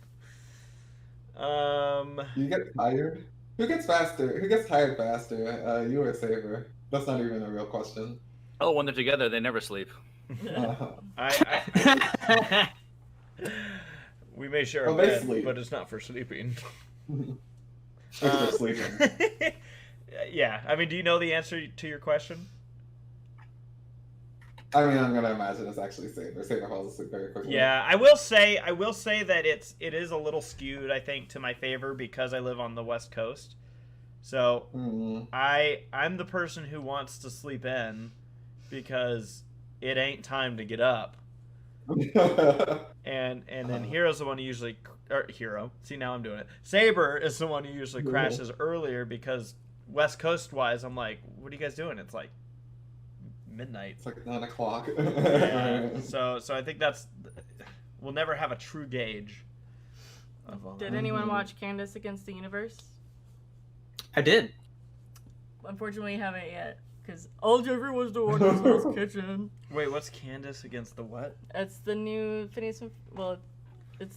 You get tired? Who gets faster? Who gets tired faster? You or Saber? That's not even a real question. Oh, when they're together, they never sleep. We may share Oh, a they bed, sleep. but it's not for sleeping. If they're sleeping. Yeah, I mean, do you know the answer to your question? I mean, I'm gonna imagine it's actually Saber. Saber falls asleep very quickly. Yeah, I will say that it is a little skewed, I think, to my favor because I live on the West Coast. So I'm the person who wants to sleep in because it ain't time to get up. And then Hero's the one who usually Hero. See, now I'm doing it. Saber is the one who usually crashes earlier because West Coast wise, I'm like, what are you guys doing? It's like midnight. It's like 9 o'clock. Yeah. So I think we'll never have a true gauge of all Did that. anyone watch Candace Against the Universe? I did. Unfortunately, haven't yet. Because all Jeffrey was the one in Hell's Kitchen. Wait, what's Candace against the what? It's the new Phineas and it's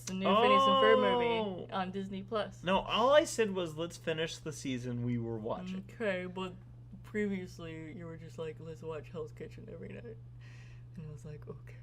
the new Phineas and Ferb movie on Disney Plus. No, all I said was let's finish the season we were watching. Okay, but previously you were just like, let's watch Hell's Kitchen every night, and I was like, okay.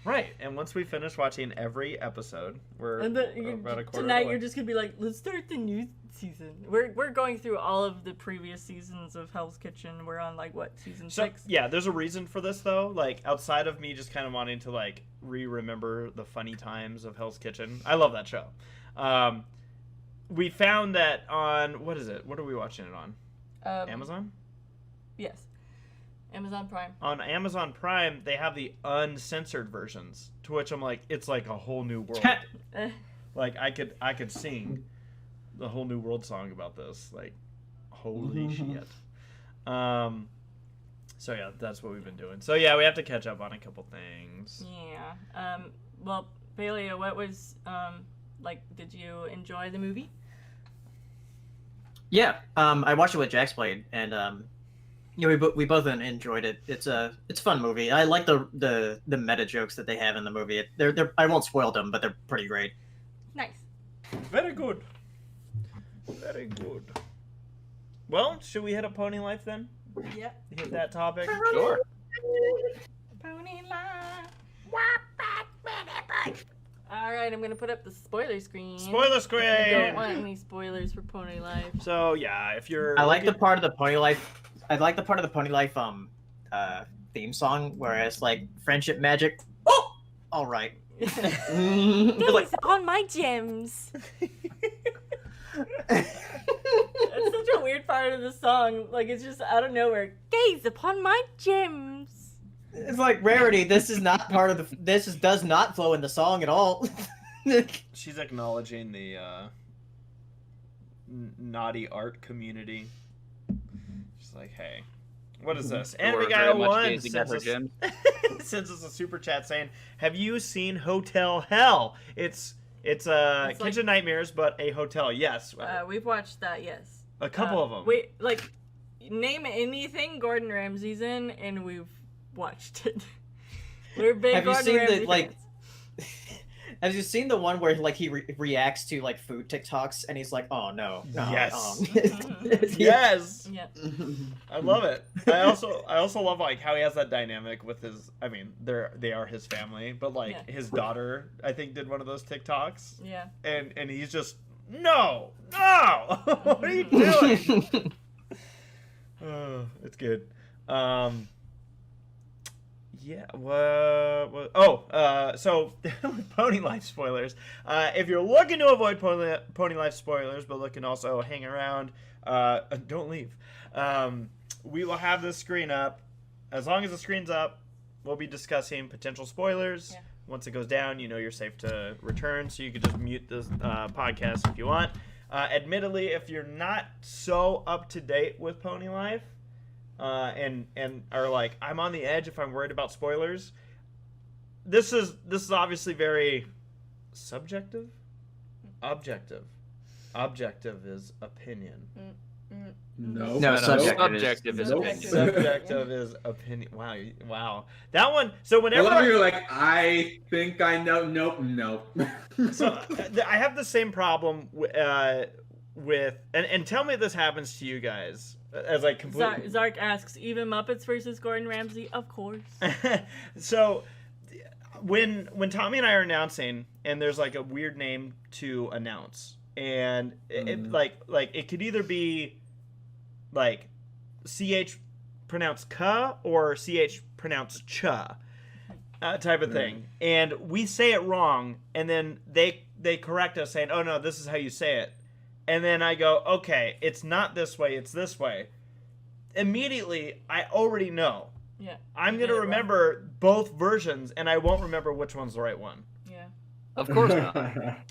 Right, and once we finish watching every episode, we're And then about a quarter tonight away. you're just gonna be like, let's start the new season. We're going through all of the previous seasons of Hell's Kitchen. We're on like what, season 6? Yeah, there's a reason for this though. Like outside of me just kind of wanting to like remember the funny times of Hell's Kitchen. I love that show. We found that on what is it? What are we watching it on? Amazon? Yes. Amazon Prime. On Amazon Prime, they have the uncensored versions, to which I'm like, it's like a whole new world. Like I could sing the whole new world song about this. Like, holy shit. So yeah, that's what we've been doing. So yeah, we have to catch up on a couple things. Yeah. Well, Paleo, what was like? Did you enjoy the movie? Yeah, I watched it with Jax Played, and yeah, we both enjoyed it. It's a fun movie. I like the meta jokes that they have in the movie. They're I won't spoil them, but they're pretty great. Nice. Very good. Very good. Well, should we hit a Pony Life then? Yep. Hit that topic? Sure. Pony Life. All right, I'm gonna put up the spoiler screen. Spoiler I screen! don't want any spoilers for Pony Life. So yeah, if you're I like the part of the Pony Life. I like the part of the Pony Life theme song where it's like friendship magic. Oh, all right. It's like, on my gems. It's such a weird part part of the song. Like, it's just out of nowhere. Gaze upon my gems. It's like Rarity. This is not part of the. Does not flow in the song at all. She's acknowledging the naughty art community. She's like, hey, what is this? Anime Guy 01 sends us a super chat saying, have you seen Hotel Hell? It's Kitchen like, Nightmares, but a hotel. Yes. We've watched that, yes. A couple of them. Wait, like, name anything Gordon Ramsay's in, and we've watched it. We're big Have Gordon you seen Ramsay the, like, fans. have you seen the one where like he reacts to like food TikToks and he's like, "Oh no, Yes. Yes. Yeah. I love it. I also love like how he has that dynamic with his. I mean, they are his family, but like his daughter, I think, did one of those TikToks. Yeah. And he's just no. What are you doing? It's good. Yeah. So with Pony Life spoilers, if you're looking to avoid Pony Life spoilers, but looking also hang around, don't leave. We will have this screen up. As long as the screen's up, we'll be discussing potential spoilers. Yeah. Once it goes down, you're safe to return, so you can just mute this podcast if you want. Admittedly, if you're not so up to date with Pony Life, and are like, I'm on the edge if I'm worried about spoilers, this is obviously very subjective. Objective is opinion. No, subjective is opinion. Subjective is opinion. Wow. That one. So whenever you're like, I think I know. Nope. So I have the same problem with and tell me if this happens to you guys. As I completely... Zark asks, even Muppets versus Gordon Ramsay? Of course. So when Tommy and I are announcing, and there's like a weird name to announce, and it like it could either be like CH pronounced ka or CH pronounced cha type of thing, and we say it wrong, and then they correct us saying, oh no, this is how you say it. And then I go, okay, it's not this way, it's this way. Immediately, I already know. Yeah. I'm going to remember both versions, and I won't remember which one's the right one. Yeah. Of course not.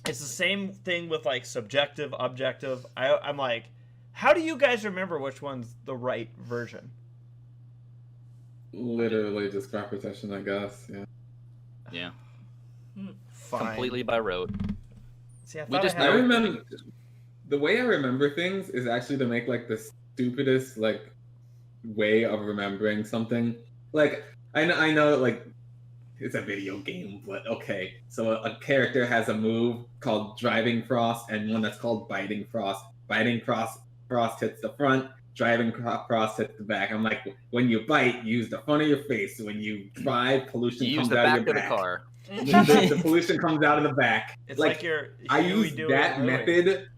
It's the same thing with, like, subjective, objective. I'm like, how do you guys remember which one's the right version? Literally just repetition, I guess. Yeah. Fine. Completely by rote. See, I remember... The way I remember things is actually to make like the stupidest like way of remembering something. Like I know like it's a video game, but okay. So a character has a move called Driving Frost and one that's called Biting Frost. Biting Frost hits the front. Driving Frost hits the back. I'm like, when you bite, use the front of your face. When you drive, pollution comes out of your back. The car. The pollution comes out of the back. It's like I use that method.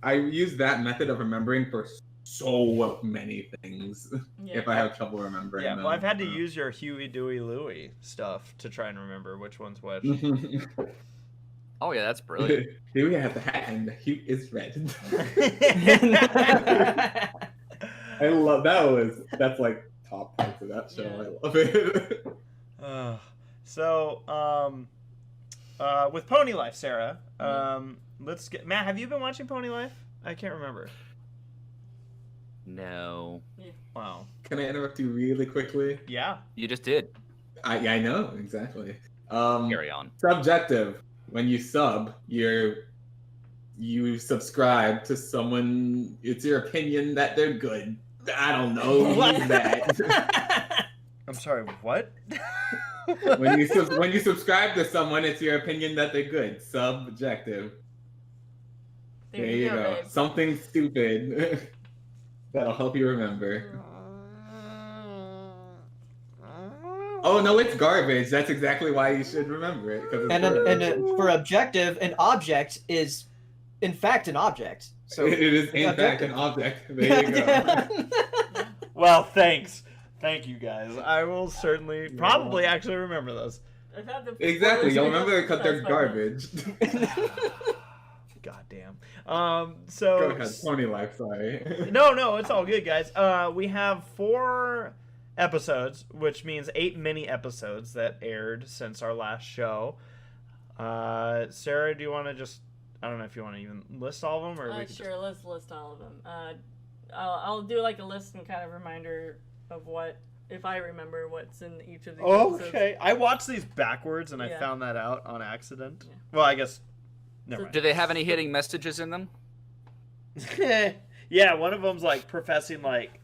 I use that method of remembering for so many things. Yeah. If I have trouble remembering them. Well, I've had to use your Huey, Dewey, Louie stuff to try and remember which one's which. Oh yeah, that's brilliant. Huey has the hat and the hue is red. I love that's like top parts of that show. Yeah. I love it. With Pony Life, Sarah, let's get Matt. Have you been watching Pony Life? I can't remember. No. Yeah. Wow. Can I interrupt you really quickly? Yeah. You just did. I know exactly. Carry on. Subjective. When you sub, you subscribe to someone. It's your opinion that they're good. I don't know. Use that. I'm sorry. What? when you subscribe to someone, it's your opinion that they're good. Subjective. There you go. Babe. Something stupid that'll help you remember. Oh no, it's garbage. That's exactly why you should remember it. For objective, an object is, in fact, an object. So it is in fact an object. There you go. Well, thanks. Thank you guys. I will certainly, probably actually remember those. Exactly. You'll remember it because they're garbage. Goddamn. Go So ahead, pony life. Sorry. no, it's all good, guys. We have 4 episodes, which means 8 mini episodes that aired since our last show. Sarah, do you want to just? I don't know if you want to even list all of them, or we could sure. Let's list all of them. I'll do like a list and kind of reminder of what, if I remember what's in each of these episodes. Okay, I watched these backwards and I Yeah. found that out on accident. Yeah. Well, I guess. Never Do they have any hitting messages in them? mind. Yeah, one of them's like professing like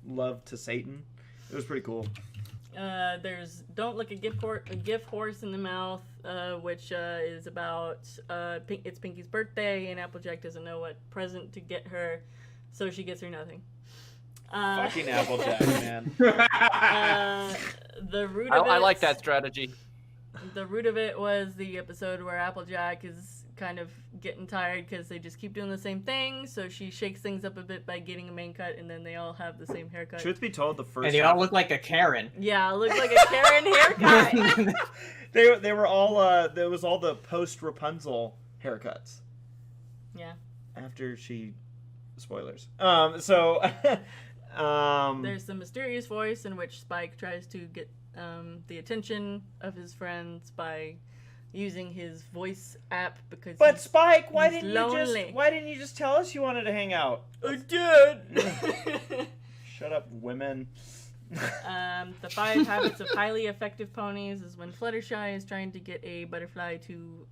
love to Satan. It was pretty cool. There's Don't Look a gift horse in the mouth, which is about it's Pinky's birthday and Applejack doesn't know what present to get her, so she gets her nothing. Fucking Applejack, man. The root of I it, like that strategy. The root of it was the episode where Applejack is kind of getting tired because they just keep doing the same thing, so she shakes things up a bit by getting a main cut, and then they all have the same haircut. Truth be told, the first And you all look like a Karen. Yeah, it looks like a Karen haircut. they were all there was all the post Rapunzel haircuts. Yeah. After she, spoilers. There's the mysterious voice in which Spike tries to get the attention of his friends by using his voice app because. But Spike, why he's didn't lonely. you just tell us you wanted to hang out? I did. Shut up, women. The 5 habits of highly effective ponies is when Fluttershy is trying to get a butterfly to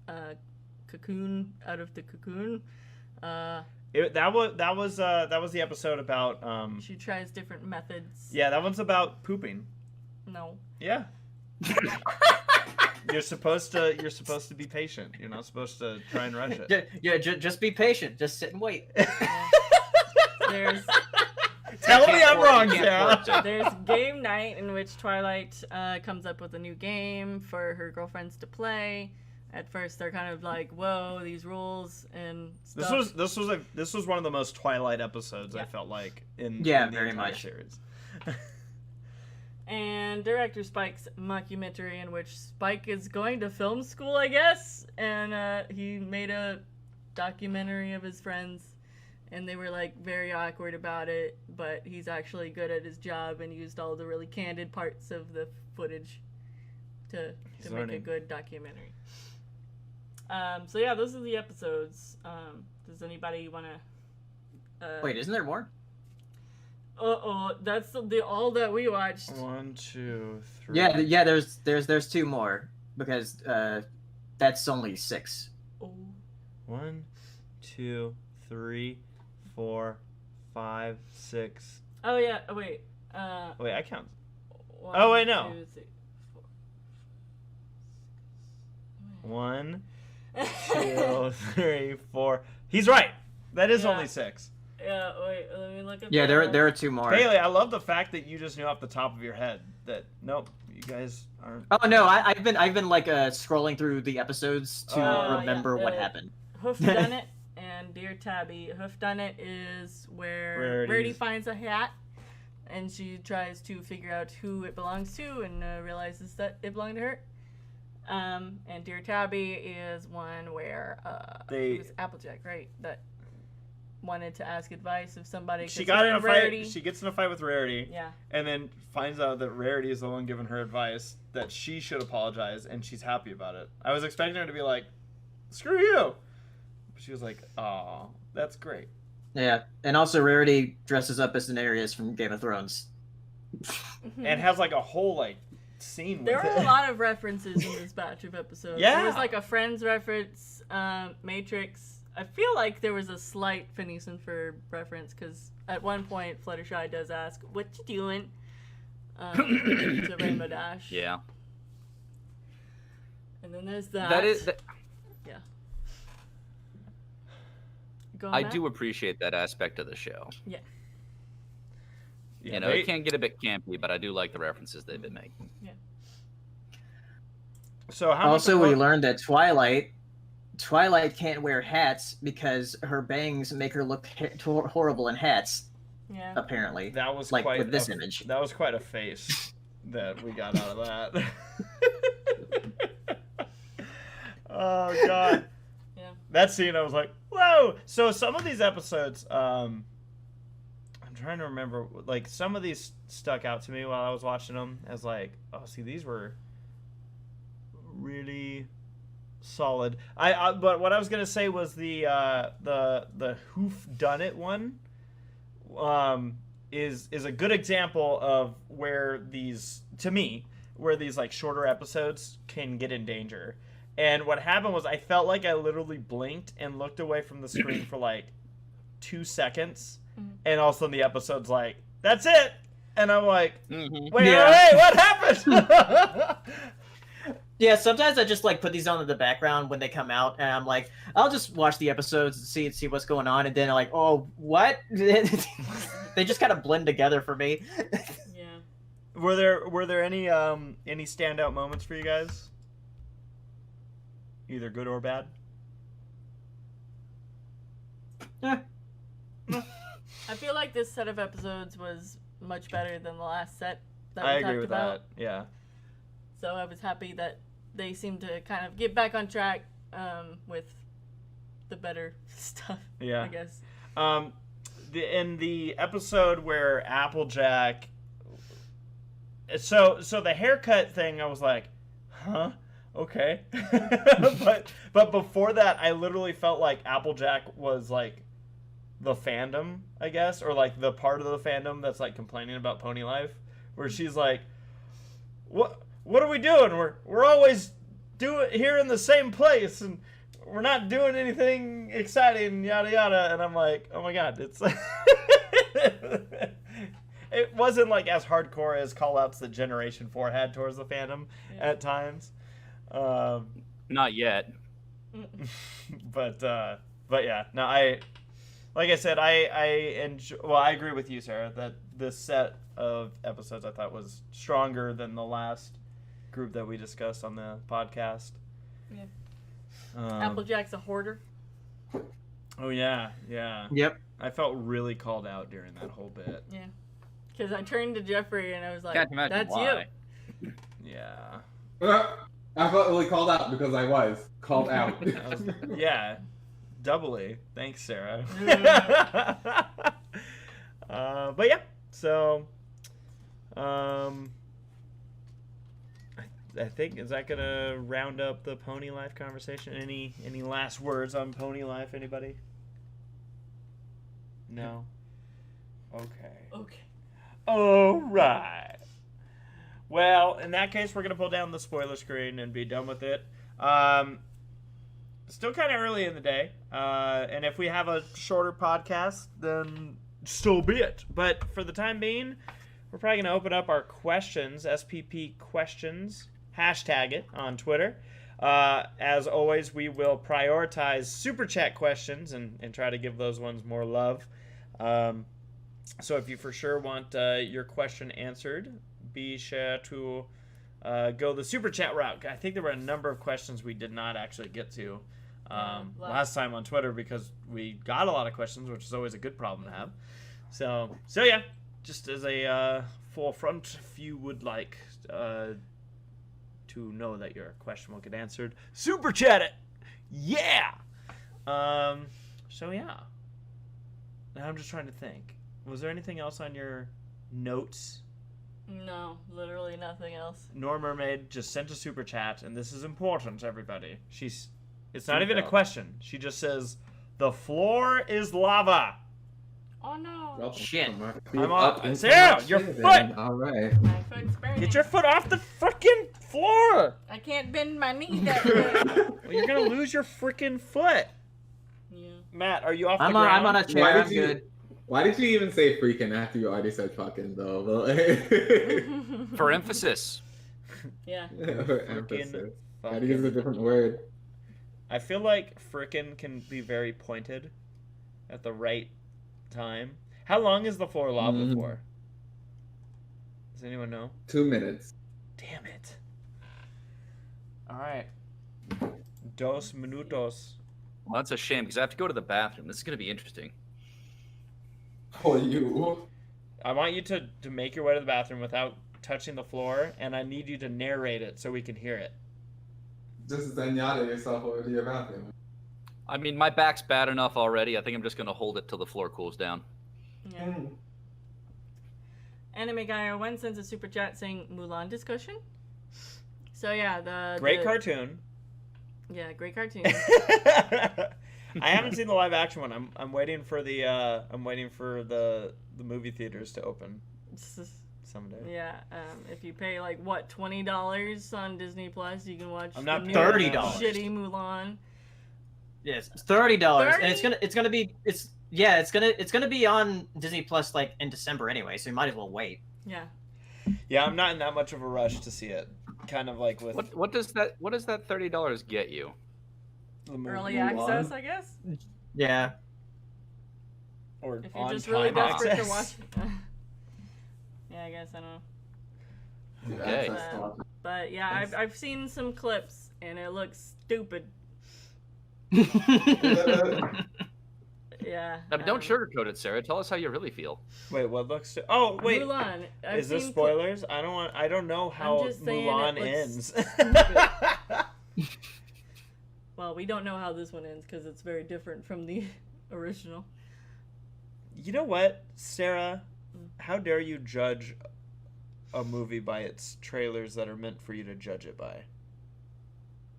cocoon out of the cocoon. That was the episode about She tries different methods. yeah, that one's about pooping. No. Yeah. You're supposed to be patient. You're not supposed to try and rush it. Yeah, just be patient. Just sit and wait. There's Tell me I'm wrong, You can't Sarah. force it. There's game night in which Twilight comes up with a new game for her girlfriends to play. At first, they're kind of like, "Whoa, these rules and stuff." This was one of the most Twilight episodes I Yeah. felt like in Yeah, the very entire much. series. And director Spike's mockumentary in which Spike is going to film school, I guess, and he made a documentary of his friends, and they were like very awkward about it, but he's actually good at his job and used all the really candid parts of the footage to He's make a learning. good documentary. So yeah, those are the episodes. Does anybody want to? Wait, isn't there more? That's the all that we watched. 1, 2, 3. Yeah. There's 2 more because that's only 6. Oh. 1, 2, 3, 4, 5, 6. Oh yeah. Wait. Wait, I count. 1, Oh, wait, no. 2, 3, 4. 1, 2, 3, 4. He's right. That is Yeah. only 6. Yeah. Wait. Let me look at. Yeah, the- there are 2 more. Haley, I love the fact that you just knew off the top of your head that nope, you guys aren't. Oh no, I've been like scrolling through the episodes to Oh, remember yeah, what happened. Hoof Done It and Dear Tabby. Hoof Done It is where Rarity's- Rarity finds a hat, and she tries to figure out who it belongs to, and realizes that it belonged to her. And Dear Tabby is one where They- it was Applejack, right? That wanted to ask advice of somebody. She 'cause got her in a and Rarity, fight. She gets in a fight with Rarity, yeah. and then finds out that Rarity is the one giving her advice that she should apologize, and she's happy about it. I was expecting her to be like, "Screw you," but she was like, "Aw, that's great." Yeah, and also Rarity dresses up as Daenerys from Game of Thrones. And has like a whole like scene There with were it. a lot of references in this batch of episodes. Yeah. There was like a Friends reference, Matrix. I feel like there was a slight Phineas and Ferb reference because at one point Fluttershy does ask, "What you doing?" To Rainbow Dash. Yeah. And then there's that. That is. Go on, I Matt. do appreciate that aspect of the show. Yeah. Yeah, You know, it can get a bit campy, but I do like the references they've been making. So how Also, much we learned that Twilight can't wear hats because her bangs make her look horrible in hats. Yeah. Apparently, that was like quite with this a, image. That was quite a face that we got out of that. Oh god. that scene, I was like, whoa. So some of these episodes, I'm trying to remember, like some of these stuck out to me while I was watching them as like, oh, see, these were really solid. But what I was gonna say was the Who've Done It one, is a good example of where these, to me, where these like shorter episodes can get in danger. And what happened was I felt like I literally blinked and looked away from the screen for like 2 seconds, and all of a sudden the episode's like, that's it, and I'm like, wait, what happened? Yeah, sometimes I just like put these on in the background when they come out, and I'm like, I'll just watch the episodes and see what's going on, and then I'm like, oh, what? They just kind of blend together for me. Yeah. Were there any standout moments for you guys? Either good or bad? Yeah. I feel like this set of episodes was much better than the last set that we I agree talked with about. that. Yeah. So I was happy that they seemed to kind of get back on track with the better stuff. Yeah. I guess. In the episode where Applejack, so the haircut thing, I was like, huh, okay. but before that, I literally felt like Applejack was like the fandom, I guess, or like the part of the fandom that's like complaining about pony life, where she's like, what are we doing? We're always here in the same place, and we're not doing anything exciting, yada yada. And I'm like, oh my god, it's it wasn't like as hardcore as call-outs that Generation 4 had towards the fandom at times. Not yet. But yeah, no, like I said, I enjoy. Well, I agree with you, Sarah, that this set of episodes I thought was stronger than the last group that we discussed on the podcast. Yeah. Applejack's a hoarder. Oh yeah. Yep. I felt really called out during that whole bit. Yeah. Because I turned to Jeffrey and I was like, Can't imagine that's why. you. Yeah. I felt really called out because I was called out. Yeah. Doubly. Thanks, Sarah. But yeah, so I think, is that gonna round up the pony life conversation? Any last words on pony life, anybody? No. Okay. All right. Well, in that case, we're gonna pull down the spoiler screen and be done with it. Still kind of early in the day, and if we have a shorter podcast, then so be it. But for the time being, we're probably gonna open up our questions, SPP questions. Hashtag it on Twitter. As always, we will prioritize super chat questions and try to give those ones more love. So if you for sure want your question answered, be sure to go the super chat route. I think there were a number of questions we did not actually get to last time on Twitter because we got a lot of questions, which is always a good problem to have. So yeah, just as a forefront, if you would like to know that your question will get answered, super chat it. Yeah. So yeah. Now I'm just trying to think. Was there anything else on your notes? No, literally nothing else. Nor Mermaid just sent a super chat, and this is important, everybody. It's not even a question. She just says, "The floor is lava." Oh no. Well, Shit. I'm up. Sarah, your foot! All right. My foot's burning. Get your foot off the frickin' floor! I can't bend my knee that way. Well, you're gonna lose your frickin' foot. Yeah. Matt, are you off the I'm ground? on a chair. Why I'm did you- good. Why did you even say freaking after you already said fucking though? For emphasis. Yeah. For emphasis. Fucking Gotta use a different word. I feel like frickin' can be very pointed at the right time. How long is the floor lava for? Does anyone know? 2 minutes. Damn it. Alright. 2 minutos. Well, that's a shame because I have to go to the bathroom. This is going to be interesting. For you. I want you to make your way to the bathroom without touching the floor, and I need you to narrate it so we can hear it. Just zenyatta yourself over to your bathroom. I mean, my back's bad enough already. I think I'm just going to hold it till the floor cools down. Yeah. Anime Guy One sends a super chat saying Mulan discussion. So yeah, Great cartoon. Yeah, great cartoon. I haven't seen the live action one. I'm waiting for the movie theaters to open someday. Yeah, if you pay like what $20 on Disney Plus, you can watch. I'm not the new $30. Shitty Mulan. Yes, it's $30, and it's gonna be on Disney Plus like in December anyway, so you might as well wait. Yeah. Yeah, I'm not in that much of a rush to see it. Kind of like with what does that $30 get you? the movie Early Mulan. access, I guess. Yeah. Or If you're on just really time desperate to access. watch. Yeah, I guess I don't know. Okay. But yeah, I've seen some clips and it looks stupid. Yeah. Now, don't sugarcoat it, Sarah. Tell us how you really feel. Wait, what looks? Oh, wait. Mulan. I've Is this seen spoilers? I don't know how just saying Mulan it ends. looks Well, we don't know how this one ends because it's very different from the original. You know what, Sarah? How dare you judge a movie by its trailers that are meant for you to judge it by?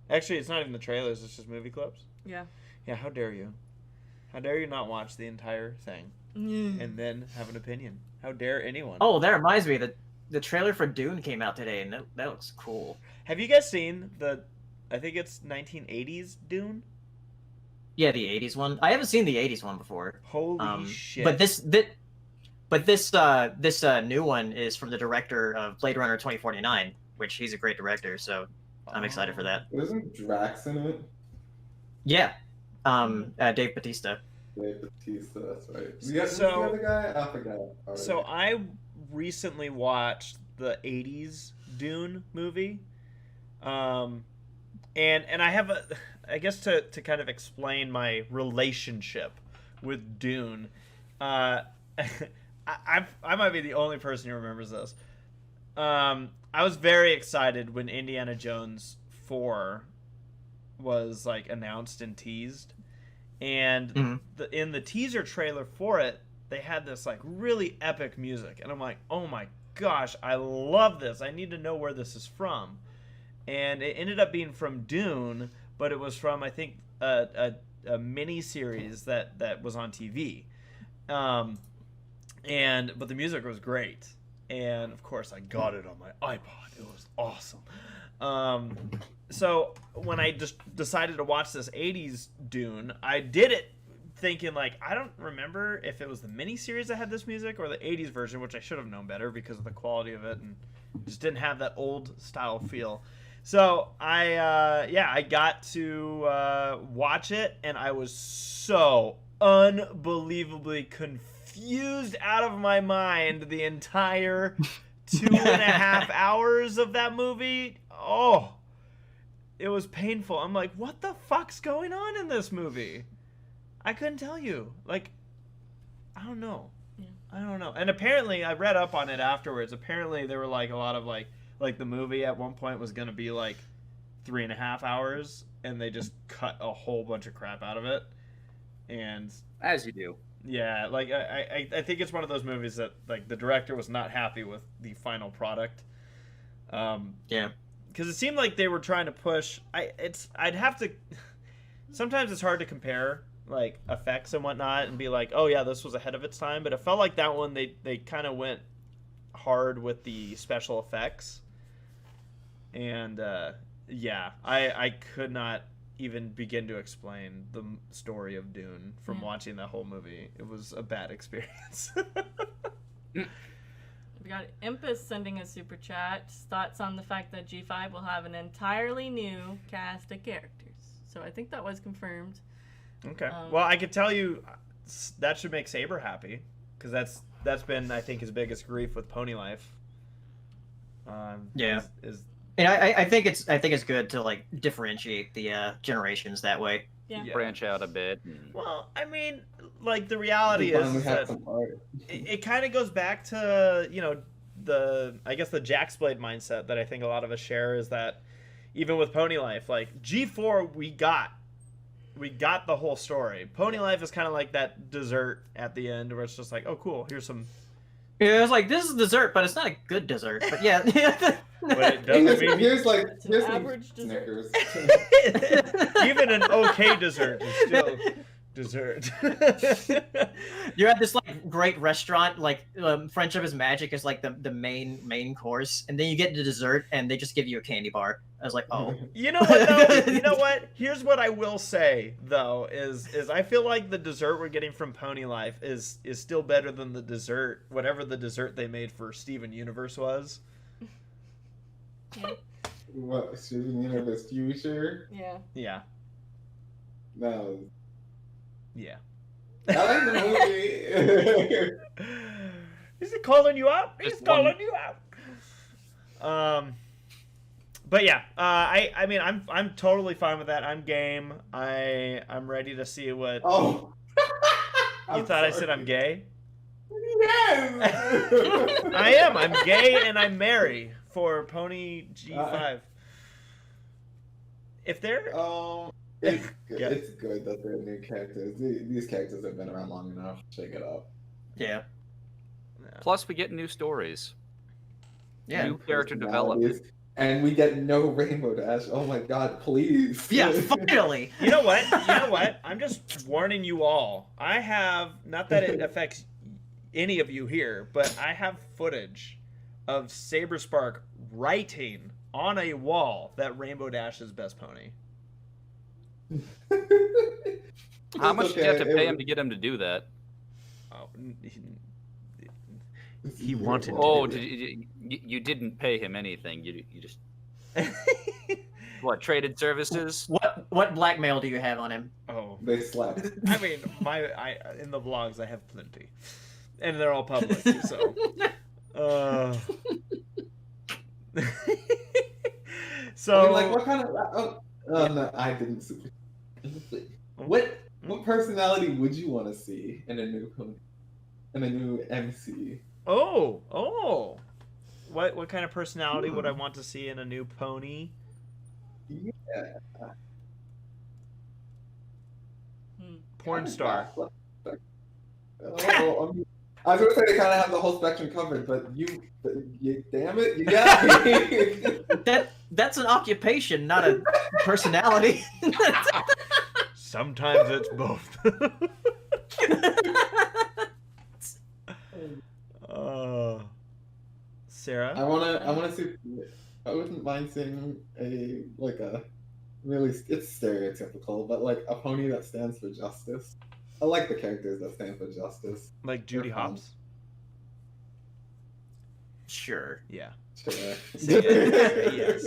Actually, it's not even the trailers, it's just movie clips. Yeah. Yeah, how dare you? How dare you not watch the entire thing and then have an opinion? How dare anyone? Oh, that reminds me, the trailer for Dune came out today, and that looks cool. Have you guys seen I think it's 1980s Dune? Yeah, the 80s one. I haven't seen the 80s one before. Holy shit. But this new one is from the director of Blade Runner 2049, which he's a great director, so I'm excited for that. Isn't Drax in it? Yeah. Dave Bautista. Dave Bautista, that's right. Who's So- the other guy? I forgot. Already. So I recently watched the 80s Dune movie. And I have I guess to kind of explain my relationship with Dune, I might be the only person who remembers this. I was very excited when Indiana Jones 4 was like announced and teased, and in the teaser trailer for it, they had this like really epic music, and I'm like, oh my gosh, I love this. I need to know where this is from. And it ended up being from Dune, but it was from, I think, a mini series that was on TV. But the music was great, and of course I got it on my iPod. It was awesome. So when I just decided to watch this 80s Dune, I did it thinking like, I don't remember if it was the mini series that had this music or the 80s version, which I should have known better because of the quality of it, and just didn't have that old style feel. So I got to watch it, and I was so unbelievably confused out of my mind the entire 2.5 hours of that movie. Oh, it was painful. I'm like, what the fuck's going on in this movie? I couldn't tell you. Like, I don't know. Yeah. I don't know. And apparently, I read up on it afterwards. Apparently, there were like a lot of like the movie at one point was going to be like 3.5 hours, and they just cut a whole bunch of crap out of it. And As you do. yeah, like I think it's one of those movies that like the director was not happy with the final product. Yeah. Because it seemed like they were trying to push. I'd have to. Sometimes it's hard to compare like effects and whatnot and be like, oh yeah, this was ahead of its time. But it felt like that one they kind of went hard with the special effects. And yeah, I could not even begin to explain the story of Dune from watching that whole movie. It was a bad experience. We got Impus sending a super chat. Thoughts on the fact that G5 will have an entirely new cast of characters. So I think that was confirmed. Okay. Well, I could tell you that should make Saber happy, because that's been, I think, his biggest grief with Pony Life. Yeah. Is And I think it's good to like differentiate the generations that way. Yeah. Branch out a bit. well, I mean, like the reality We is finally had that some art. it kind of goes back to the Jack's Blade mindset that I think a lot of us share, is that even with Pony Life, like G4 we got we got the whole story. Pony Life is kind of like that dessert at the end, where it's just like, oh, cool, here's some. Yeah, it was like, this is dessert, but it's not a good dessert. But yeah. But it doesn't mean Here's an some average dessert. Snickers. even an okay dessert is still dessert. You're at this like great restaurant, like Friendship is Magic is like the main course, and then you get to dessert, and they just give you a candy bar. I was like, oh. You know what though? You know what? Here's what I will say though is I feel like the dessert we're getting from Pony Life is still better than the dessert, whatever the dessert they made for Steven Universe was. Yeah. What, Steven Universe? You sure? Yeah. Yeah. No. Yeah. I like the movie. Is he calling you out? He's Just calling one- you out. But yeah, I mean, I'm totally fine with that. I'm game. I'm ready to see what. Oh. You thought I said I'm gay? Yes. I am. I'm gay and I'm marry for Pony G5. If they're It's good. Yeah. It's good that they're new characters. These characters have been around long enough. Shake it up. Yeah. Plus, we get new stories. Yeah. New character development. And we get no Rainbow Dash. Oh my god, please. Yeah, finally. You know what? You know what? I'm just warning you all. I have, not that it affects any of you here, but I have footage of Saberspark writing on a wall that Rainbow Dash is best pony. How much do you have to pay him to get him to do that? Oh, he wanted to. Oh, do it. you didn't pay him anything. You just what, traded services? What blackmail do you have on him? Oh, They slept. I mean, in the vlogs I have plenty, and they're all public. So, so I mean, like, what kind of? No, I didn't. What personality would you want to see in a new MC? Oh, what kind of personality would I want to see in a new pony? Yeah. Porn star. Oh, I mean, I was gonna say they kind of have the whole spectrum covered, but you damn it, you got me. That's an occupation, not a personality. Sometimes it's both. Sarah? I wanna see. I wouldn't mind seeing a really, it's stereotypical, but like a pony that stands for justice. I like the characters that stand for justice. Like Judy They're fun. Hopps? Sure. Yeah. Sure. Yes.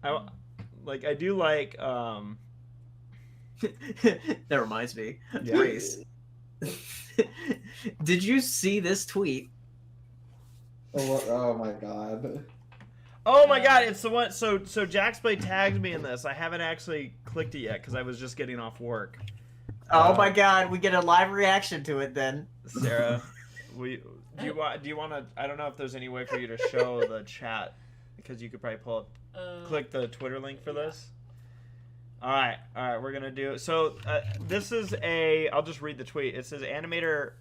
I do like That reminds me. Yeah. Grace. Did you see this tweet? Oh my god. Oh my god, it's the one. So Jaxplay tagged me in this. I haven't actually clicked it yet because I was just getting off work. Oh my god, we get a live reaction to it then. Sarah, do you want to? I don't know if there's any way for you to show the chat because you could probably pull up, click the Twitter link for this. All right, we're gonna do. So this is I'll just read the tweet. It says animator.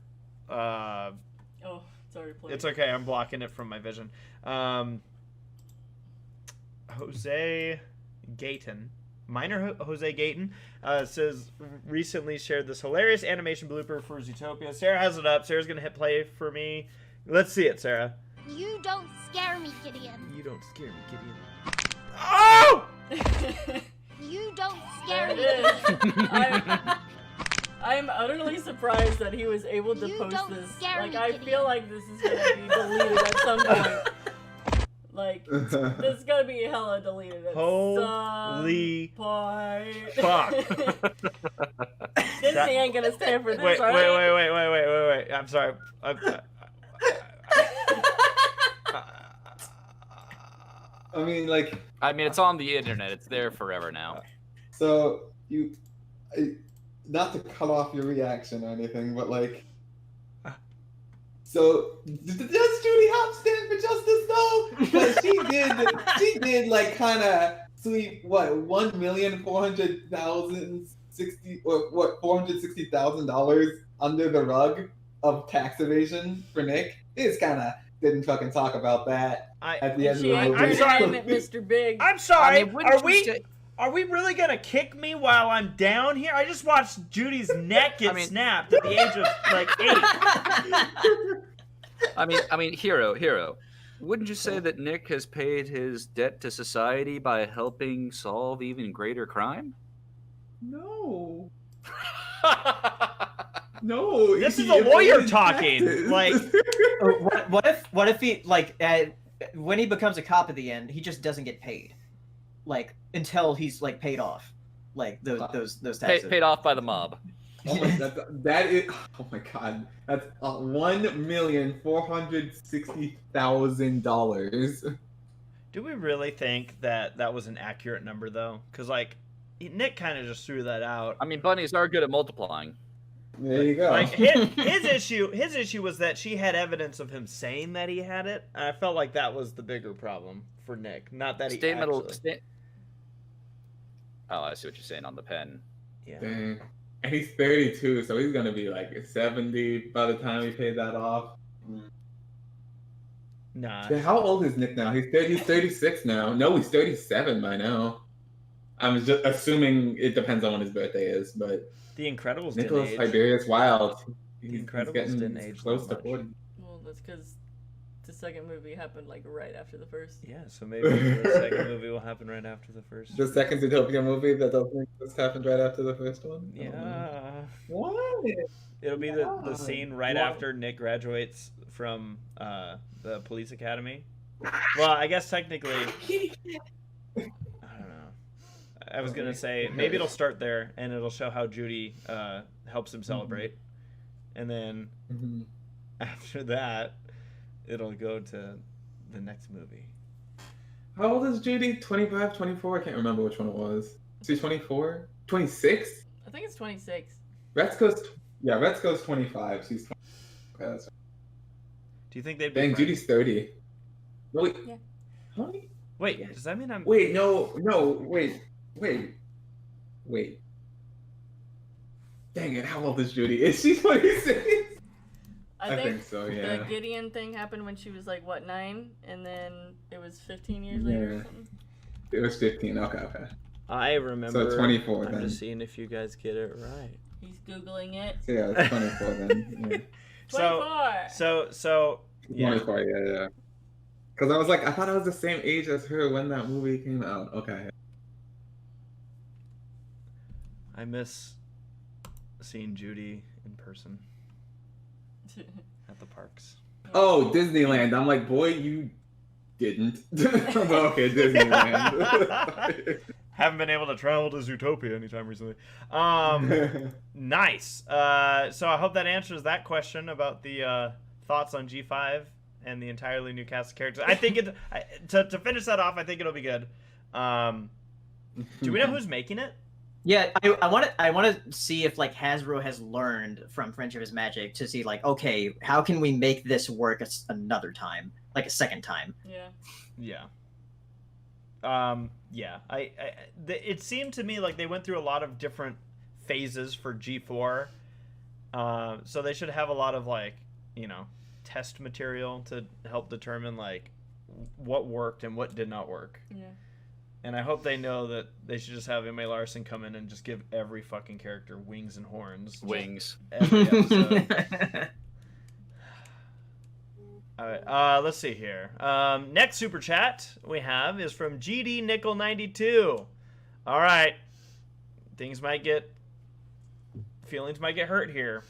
Oh, it's already played. It's okay. I'm blocking it from my vision. Jose Gayton, minor Jose Gayton, says recently shared this hilarious animation blooper for Zootopia. Sarah has it up. Sarah's gonna hit play for me. Let's see it, Sarah. You don't scare me, Gideon. You don't scare me, Gideon. Oh! You don't scare There me, it Gideon. is. I'm utterly surprised that he was able to You post don't this. scare Like, me, I Gideon. feel like this is gonna be deleted at some point. Like, this is gonna be hella deleted at Holy some point. fuck. Disney ain't gonna stand for this, Wait. right? I'm sorry. I mean, like, It's on the internet. It's there forever now. so not to cut off your reaction or anything, but like, so does Judy Hopps stand for justice though? Because she did like kind of sweet what $1,460,000 under the rug of tax evasion for Nick. He just kind of didn't fucking talk about that at the end of She the ain't movie. turning in Mr. Big. I'm sorry. I mean, wouldn't are you say- we really gonna kick me while I'm down here? I just watched Judy's neck get snapped at the age of like 8. I mean, Hero. Wouldn't you say that Nick has paid his debt to society by helping solve even greater crime? No. No. This is a lawyer talking. Like, what if he like when he becomes a cop at the end, he just doesn't get paid, like until he's like paid off, like those taxes. Paid off by the mob. Oh my, that is. Oh my god, that's $1,460,000. do we really think that was an accurate number though? Because like Nick kind of just threw that out. I mean, bunnies are good at multiplying. There you go. Like his issue was that she had evidence of him saying that he had it. I felt like that was the bigger problem for Nick, not that he actually. Oh, I see what you're saying on the pen. Yeah. Dang. And he's 32, so he's gonna be like 70 by the time he paid that off. Nah. Dang, how old is Nick now? He's 36 now. No, he's 37 by now. I'm just assuming it depends on when his birthday is, but The Incredibles Nicholas didn't age. Tiberius Wild. The Incredibles getting didn't age close that to 40. Well, that's because the second movie happened like right after the first. Yeah, so maybe the second movie will happen right after the first. The second Zootopia movie that doesn't just happened right after the first one? Yeah. What? It'll be the scene right What? after Nick graduates from the police academy. Well, I guess technically, I don't know. I was gonna say maybe it'll start there and it'll show how Judy helps him celebrate, and then after that, it'll go to the next movie. How old is Judy? 25, 24? I can't remember which one it was. Is she 24? 26? I think it's 26. Retzko's 25. She's 20. Okay, that's right. Do you think they'd be Dang, friends? Judy's 30. No, wait. Yeah. How many? Wait, does that mean I'm... Wait, no, wait. Dang it, how old is Judy? Is she 26? I think so, yeah. The Gideon thing happened when she was like, what, 9? And then it was 15 years later or something? It was 15, okay. I remember... So 24 I'm then. just seeing if you guys get it right. He's Googling it. So yeah, it's 24 then. Yeah. 24! So yeah. 24, yeah. Because I was like, I thought I was the same age as her when that movie came out. Okay. I miss seeing Judy in person at the parks. Oh, Disneyland. I'm like, boy, you didn't. Okay, Disneyland. Haven't been able to travel to Zootopia anytime recently. Nice. So I hope that answers that question about the thoughts on G5 and the entirely new cast of characters. I think to finish that off, I think it'll be good. Do we know who's making it? Yeah, I want to see if like Hasbro has learned from Friendship is Magic to see like, okay, how can we make this work another time, like a second time? Yeah. It seemed to me like they went through a lot of different phases for G4, so they should have a lot of like, test material to help determine like what worked and what did not work. Yeah. And I hope they know that they should just have Emma Larson come in and just give every fucking character wings and horns. Wings. Every episode. All right, let's see here. Next super chat we have is from GD Nickel 92. All right, feelings might get hurt here.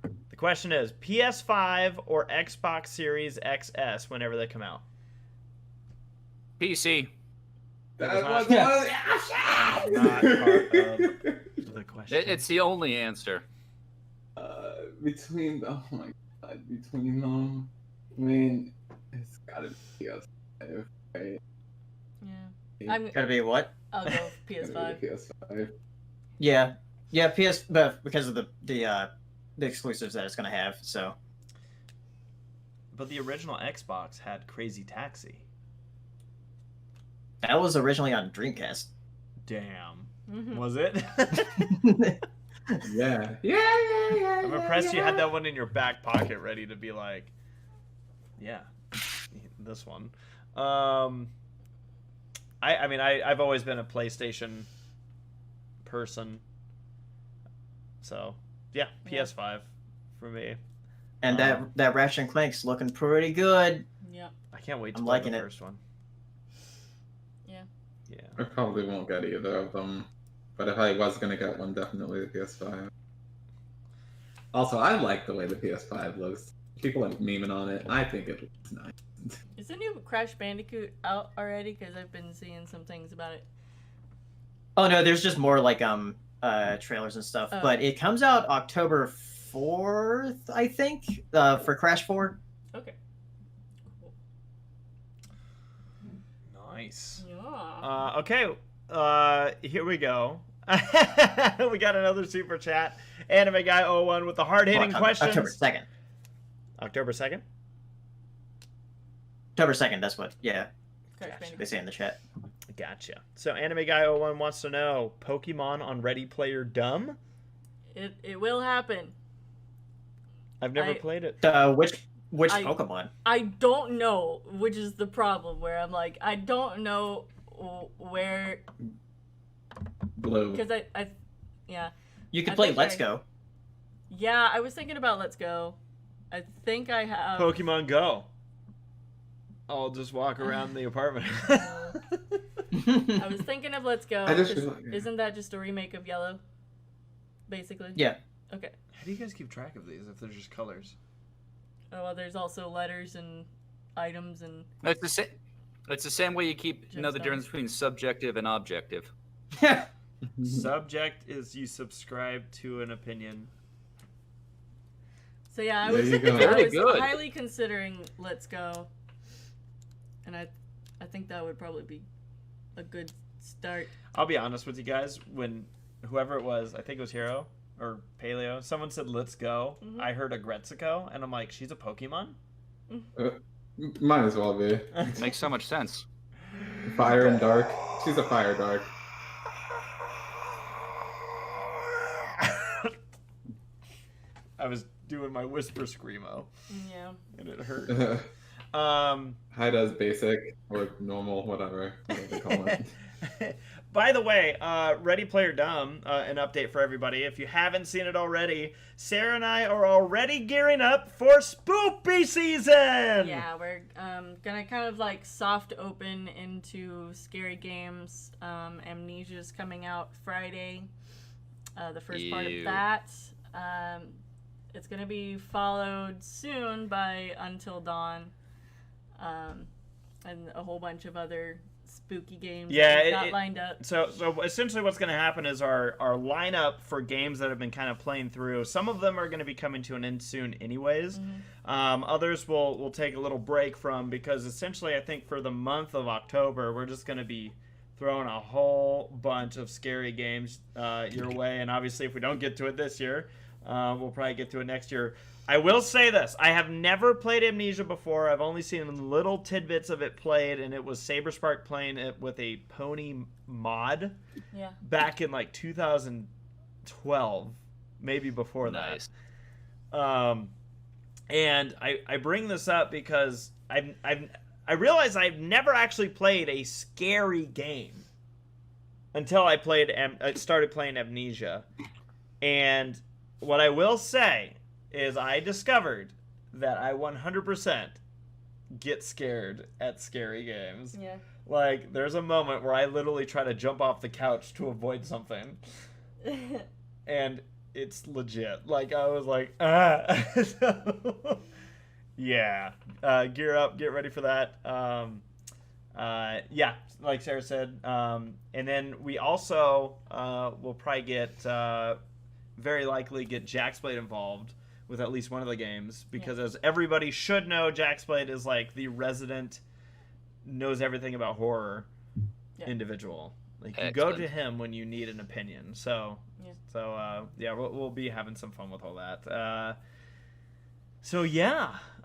The question is PS5 or Xbox Series XS whenever they come out. PC. That was not part of the question. It's the only answer. Between them, I mean, it's gotta be PS5, right? Yeah. Gotta be what? I'll go with PS5. PS5. Yeah, but because of the exclusives that it's gonna have. So. But the original Xbox had Crazy Taxi. That was originally on Dreamcast. Damn. Mhm. Was it? Yeah. I'm impressed you had that one in your back pocket ready to be like, yeah, this one. I mean, I've always been a PlayStation person. So, yeah, PS5 for me. And that Ratchet and Clank's looking pretty good. Yeah. I can't wait to I'm play liking the it. first one. Yeah. Yeah. I probably won't get either of them. But if I was gonna get one, definitely the PS5. Also, I like the way the PS5 looks. People are memeing on it. I think it looks nice. Is the new Crash Bandicoot out already? Because I've been seeing some things about it. Oh no, there's just more like trailers and stuff. Oh. But it comes out October 4th, I think, for Crash 4. Okay. Cool. Nice. Yeah. Okay, here we go. We got another super chat. Anime Guy 01 with the hard-hitting questions. October 2nd. October 2nd? October 2nd, that's what, yeah, Crash Gotcha. they Bandicoot. say in the chat. Gotcha. So Anime Guy 01 wants to know, Pokemon on Ready Player Dumb? It will happen. I've never I- played it. Which I- Pokemon? I don't know, which is the problem. Where I'm like, I don't know where, Blue. because yeah. You could I play think Let's I- Go. Yeah, I was thinking about Let's Go. I think I have. Pokemon Go. I'll just walk around the apartment. I was thinking of Let's Go. I just 'cause realized- Isn't that just a remake of Yellow? Basically. Yeah. Okay. How do you guys keep track of these if they're just colors? Oh, well, there's also letters and items and. It's the same. It's the same way you keep know the Gemstones. difference between subjective and objective. Subject is you subscribe to an opinion. So yeah, I There was, you go. I Very was good. highly considering Let's Go, and I think that would probably be a good start. I'll be honest with you guys. When whoever it was, I think it was Hero or Paleo, someone said "Let's go." Mhm. I heard a Gretzico, and I'm like, "She's a Pokemon." Might as well be. Makes so much sense. Fire and Dark. She's a Fire Dark. I was doing my whisper screamo, Yeah. and it hurt. High does basic or normal, whatever they call it. By the way, Ready Player Dumb, an update for everybody. If you haven't seen it already, Sarah and I are already gearing up for Spoopy season. Yeah, we're gonna kind of like soft open into scary games. Amnesia's coming out Friday. The first part of Ew. that. It's gonna be followed soon by Until Dawn, and a whole bunch of other spooky games Yeah, that we've got lined up. So essentially what's going to happen is our lineup for games that have been kind of playing through, some of them are going to be coming to an end soon anyways. Others we'll take a little break from, because essentially I think for the month of October we're just going to be throwing a whole bunch of scary games your way, and obviously if we don't get to it this year, we'll probably get to it next year. I will say this. I have never played Amnesia before. I've only seen little tidbits of it played, and it was SaberSpark playing it with a pony mod Yeah. back in like 2012, maybe before Nice. that. And I bring this up because I realize I've never actually played a scary game until I started playing Amnesia. And what I will say is I discovered that I 100% get scared at scary games. Yeah. Like, there's a moment where I literally try to jump off the couch to avoid something. And it's legit. Like, I was like, ah. So, yeah. Gear up. Get ready for that. Yeah, like Sarah said. And then we also will probably very likely get Jaxblade involved with at least one of the games, because as everybody should know, Jaxblade is like the resident, knows everything about horror individual. Like, you go to him when you need an opinion. So we'll be having some fun with all that.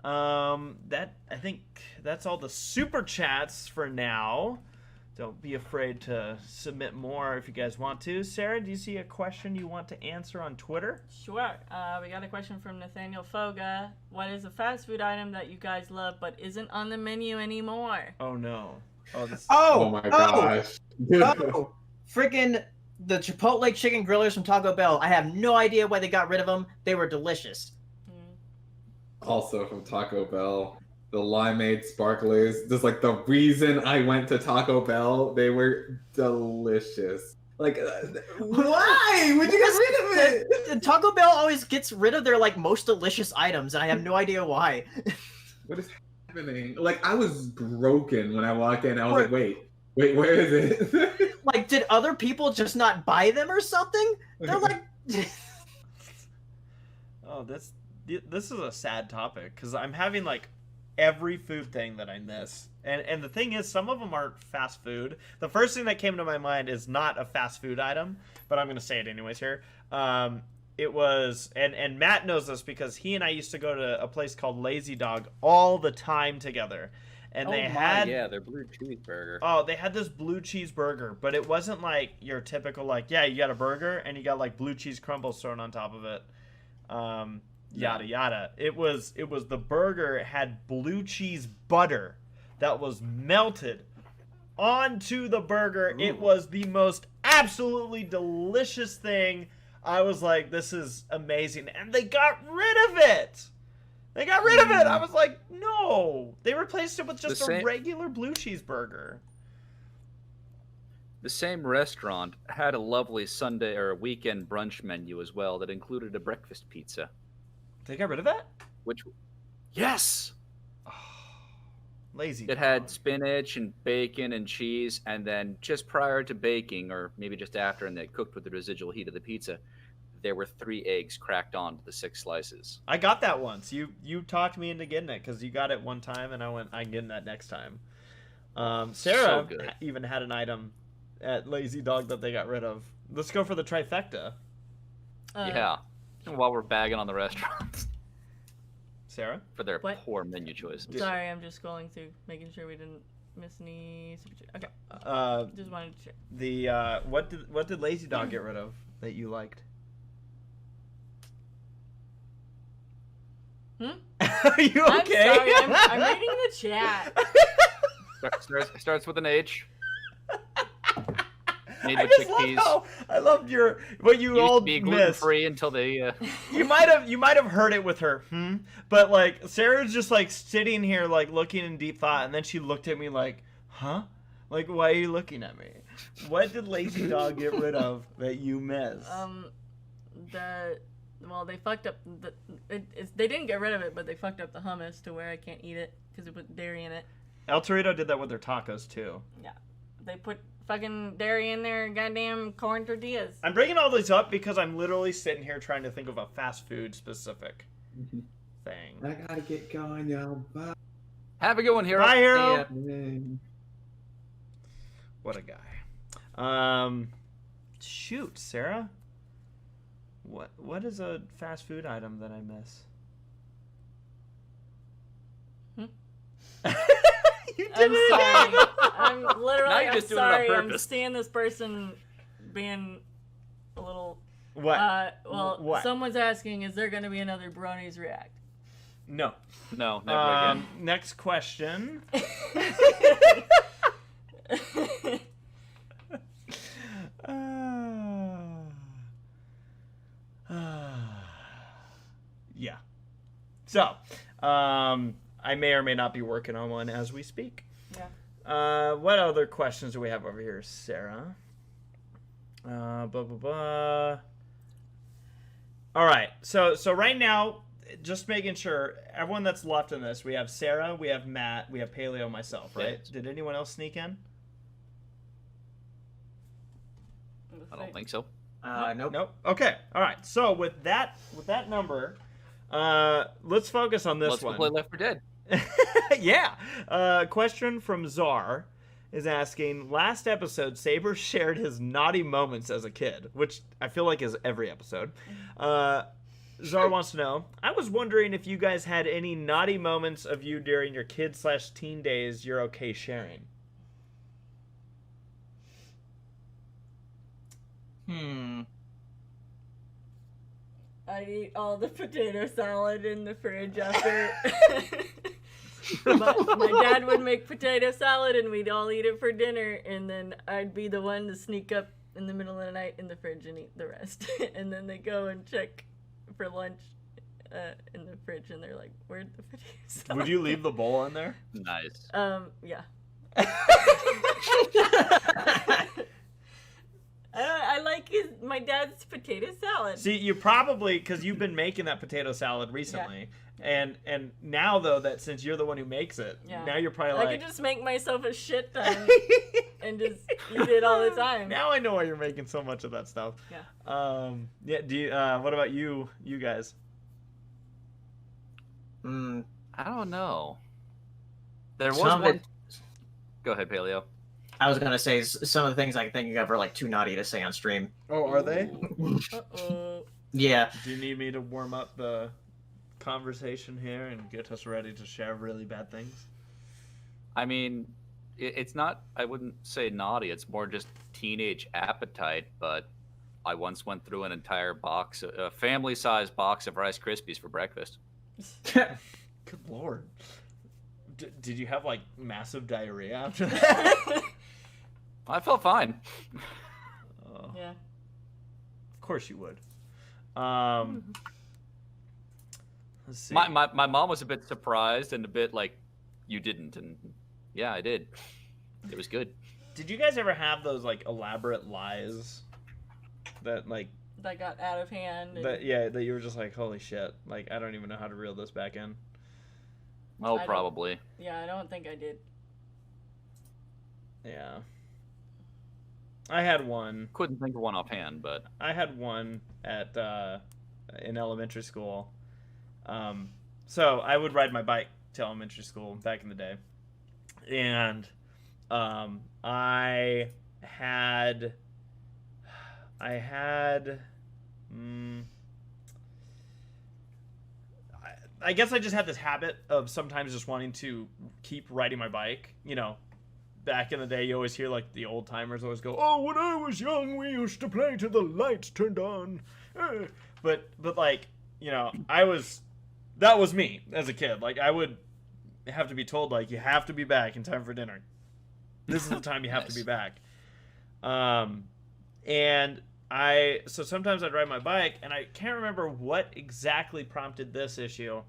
I think that's all the super chats for now. Don't be afraid to submit more if you guys want to. Sarah, do you see a question you want to answer on Twitter? Sure. We got a question from Nathaniel Foga. What is a fast food item that you guys love but isn't on the menu anymore? Oh no. Oh my gosh. Oh, freaking the Chipotle chicken grillers from Taco Bell. I have no idea why they got rid of them. They were delicious. Also from Taco Bell, the limeade sparklers. Just like the reason I went to Taco Bell, they were delicious. Like, why would you get rid of it? Taco Bell always gets rid of their like most delicious items, and I have no idea why. What is happening? Like, I was broken when I walked in. I was like, wait, where is it? Like, did other people just not buy them or something? They're like, Oh, this is a sad topic because I'm having like every food thing that I miss. And the thing is, some of them aren't fast food. The first thing that came to my mind is not a fast food item, but I'm going to say it anyways here. It was, and Matt knows this because he and I used to go to a place called Lazy Dog all the time together. And they had, their blue cheeseburger. Oh, they had this blue cheese burger, but it wasn't like your typical, like, yeah, you got a burger and you got like blue cheese crumbles thrown on top of it. Yada yada. It was the burger had blue cheese butter that was melted onto the burger. Ooh. It was the most absolutely delicious thing. I was like, this is amazing. And they got rid of it. I was like, no. They replaced it with just a regular blue cheese burger. The same restaurant had a lovely Sunday or weekend brunch menu as well that included a breakfast pizza. They got rid of that? Yes! Oh, Lazy It Dog. had spinach and bacon and cheese, and then just prior to baking, or maybe just after, and they cooked with the residual heat of the pizza, there were 3 eggs cracked onto the 6 slices. I got that once. You talked me into getting it because you got it one time, and I went, I'm getting that next time. Sarah even had an item at Lazy Dog that they got rid of. Let's go for the trifecta. Yeah. And while we're bagging on the restaurants. Sarah? For their poor menu choices. Sorry, I'm just scrolling through, making sure we didn't miss any. Okay. Just wanted to check. The what did Lazy Dog get rid of that you liked? Are you okay? I'm sorry, I'm reading the chat. Starts with an H. Made I with just chickpeas. I loved what you all be missed. gluten-free until they. You might have heard it with her, but like Sarah's just like sitting here like looking in deep thought, and then she looked at me like, huh? Like, why are you looking at me? What did Lazy Dog get rid of that you missed? They fucked up they didn't get rid of it, but they fucked up the hummus to where I can't eat it because it put dairy in it. El Torito did that with their tacos too. Yeah, they put fucking dairy in their goddamn corn tortillas. I'm bringing all these up because I'm literally sitting here trying to think of a fast food specific thing. I gotta get going, y'all. Bye. Have a good one, Hero. Bye, Hero. Yeah. What a guy. Shoot, Sarah. What is a fast food item that I miss? You I'm did sorry. I'm literally. Now you're just doing it on sorry. I'm purpose. seeing this person being a little. What? What? Someone's asking, is there going to be another Bronies React? No. No, never again. Next question. Yeah. So, I may or may not be working on one as we speak. Yeah. What other questions do we have over here, Sarah? All right. So right now, just making sure everyone that's left in this, we have Sarah, we have Matt, we have Paleo, myself, right? Yes. Did anyone else sneak in? I don't think so. Nope. Nope. Okay. All right. So with that number, let's focus on this Let's one. go play Left 4 Dead. Yeah. Question from Czar is asking, last episode, Saber shared his naughty moments as a kid, which I feel like is every episode. Czar wants to know, I was wondering if you guys had any naughty moments of you during your kid/teen days you're okay sharing. I eat all the potato salad in the fridge after. my dad would make potato salad and we'd all eat it for dinner, and then I'd be the one to sneak up in the middle of the night in the fridge and eat the rest. And then they go and check for lunch in the fridge, and they're like, "Where'd the potato salad?" Would you leave the bowl in there? Nice. Yeah. I like my dad's potato salad. See, you probably, because you've been making that potato salad recently, and now though that since you're the one who makes it, now you're probably like, I could just make myself a shit ton and just eat it all the time. Now I know why you're making so much of that stuff. Yeah. Yeah. Do you? What about you guys? I don't know. There was Some of one. it- Go ahead, Paleo. I was gonna say some of the things I'm thinking of are like too naughty to say on stream. Oh, are they? Uh-oh. Yeah. Do you need me to warm up the conversation here and get us ready to share really bad things? I mean, it's not, I wouldn't say naughty, it's more just teenage appetite, but I once went through an entire box, a family-sized box of Rice Krispies for breakfast. Good lord. Did you have like massive diarrhea after that? I felt fine. Yeah. Of course you would. Let's see. My mom was a bit surprised and a bit like, you didn't, and yeah, I did. It was good. Did you guys ever have those like elaborate lies that like That got out of hand. And that you were just like, holy shit, like I don't even know how to reel this back in? Oh, I don't- probably. Yeah, I don't think I did. Yeah. I had one. Couldn't think of one offhand, but I had one at in elementary school. So I would ride my bike to elementary school back in the day, and I had I guess I just had this habit of sometimes just wanting to keep riding my bike. You know, back in the day, you always hear like the old timers always go, "Oh, when I was young, we used to play till the lights turned on." But like, you know, that was me as a kid. Like I would have to be told like, you have to be back in time for dinner. This is the time you have to be back. And so sometimes I'd ride my bike, and I can't remember what exactly prompted this issue,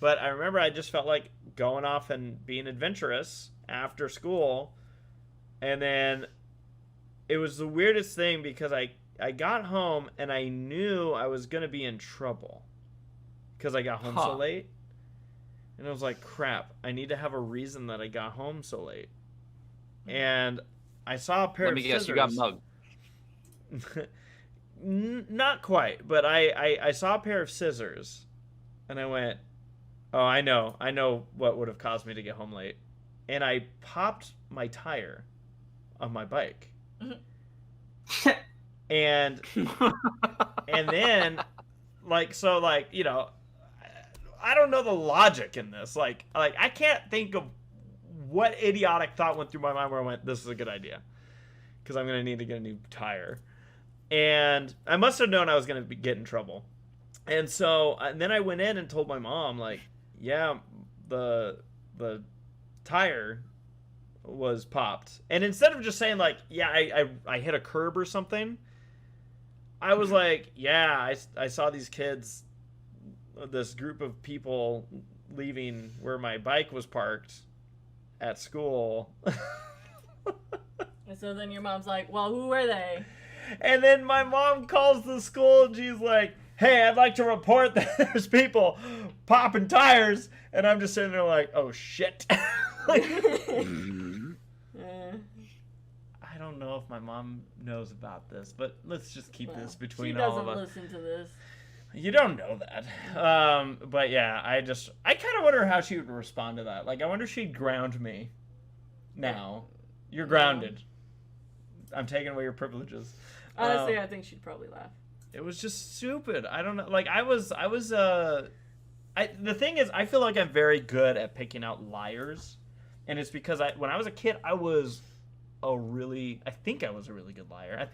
but I remember I just felt like going off and being adventurous after school, and then it was the weirdest thing because I got home and I knew I was going to be in trouble because I got home so late, and I was like, crap, I need to have a reason that I got home so late. And I saw a pair of let me guess, scissors. you got mugged. Not quite, but I saw a pair of scissors, and I went, oh, I know what would have caused me to get home late, and I popped my tire on my bike, and then you know, I don't know the logic in this, like I can't think of what idiotic thought went through my mind where I went, this is a good idea because I'm gonna need to get a new tire. And I must have known I was going to get in trouble. And so and then I went in and told my mom, like, yeah, the tire was popped. And instead of just saying, like, yeah, I hit a curb or something, I was like, yeah, I saw these kids, this group of people leaving where my bike was parked at school. And so then your mom's like, well, who were they? And then my mom calls the school and she's like, hey, I'd like to report that there's people popping tires. And I'm just sitting there like, oh, shit. Like, I don't know if my mom knows about this, but let's just keep this between all of us. She doesn't listen to this. You don't know that. But yeah, I kind of wonder how she would respond to that. Like, I wonder if she'd ground me now. You're grounded. I'm taking away your privileges. Honestly, I think she'd probably laugh. It was just stupid. I don't know. Like the thing is, I feel like I'm very good at picking out liars, and it's because when I was a kid, I was I think I was a really good liar.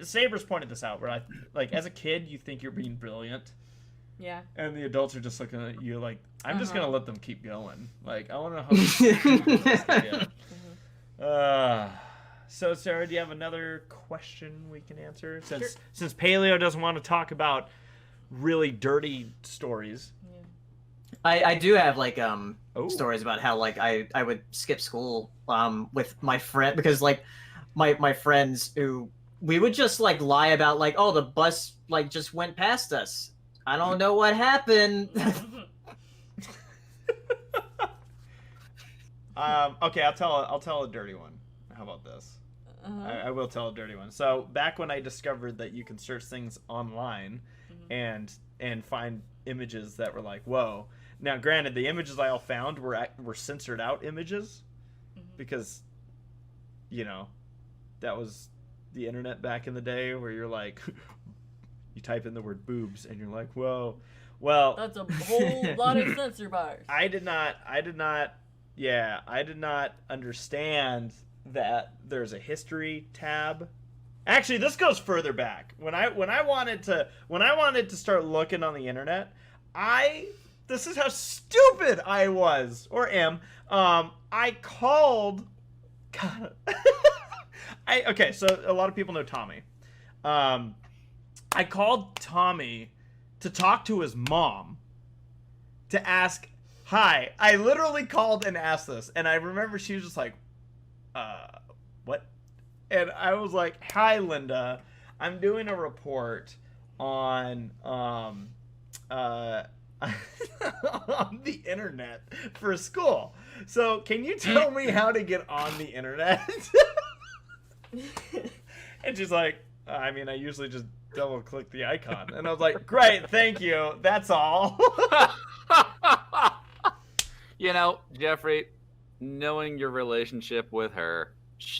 Saber's pointed this out, where as a kid, you think you're being brilliant. Yeah. And the adults are just looking at you like, I'm just going to let them keep going. Like, I want to know how this can get. So, Sarah, do you have another question we can answer? Since Paleo doesn't want to talk about really dirty stories. I do have like stories about how like I would skip school with my friend, because like my friends who we would just like lie about like, oh, the bus like just went past us. I don't know what happened. Okay, I'll tell a dirty one. How about this? I will tell a dirty one. So back when I discovered that you can search things online and find images that were like, whoa. Now, granted, the images I all found were censored out images because, you know, that was the internet back in the day, where you're like, you type in the word boobs and you're like, whoa. Well, that's a whole lot of censor bars. I did not understand that there's a history tab. Actually, this goes further back. When I wanted to start looking on the internet, this is how stupid I was, or am. I called. God. Okay, so a lot of people know Tommy. I called Tommy to talk to his mom to ask, hi. I literally called and asked this, and I remember she was just like, what? And I was like, hi, Linda. I'm doing a report on on the internet for school. So can you tell me how to get on the internet? And she's like, I mean, I usually just double click the icon. And I was like, great, thank you. That's all. You know, Jeffrey, knowing your relationship with her,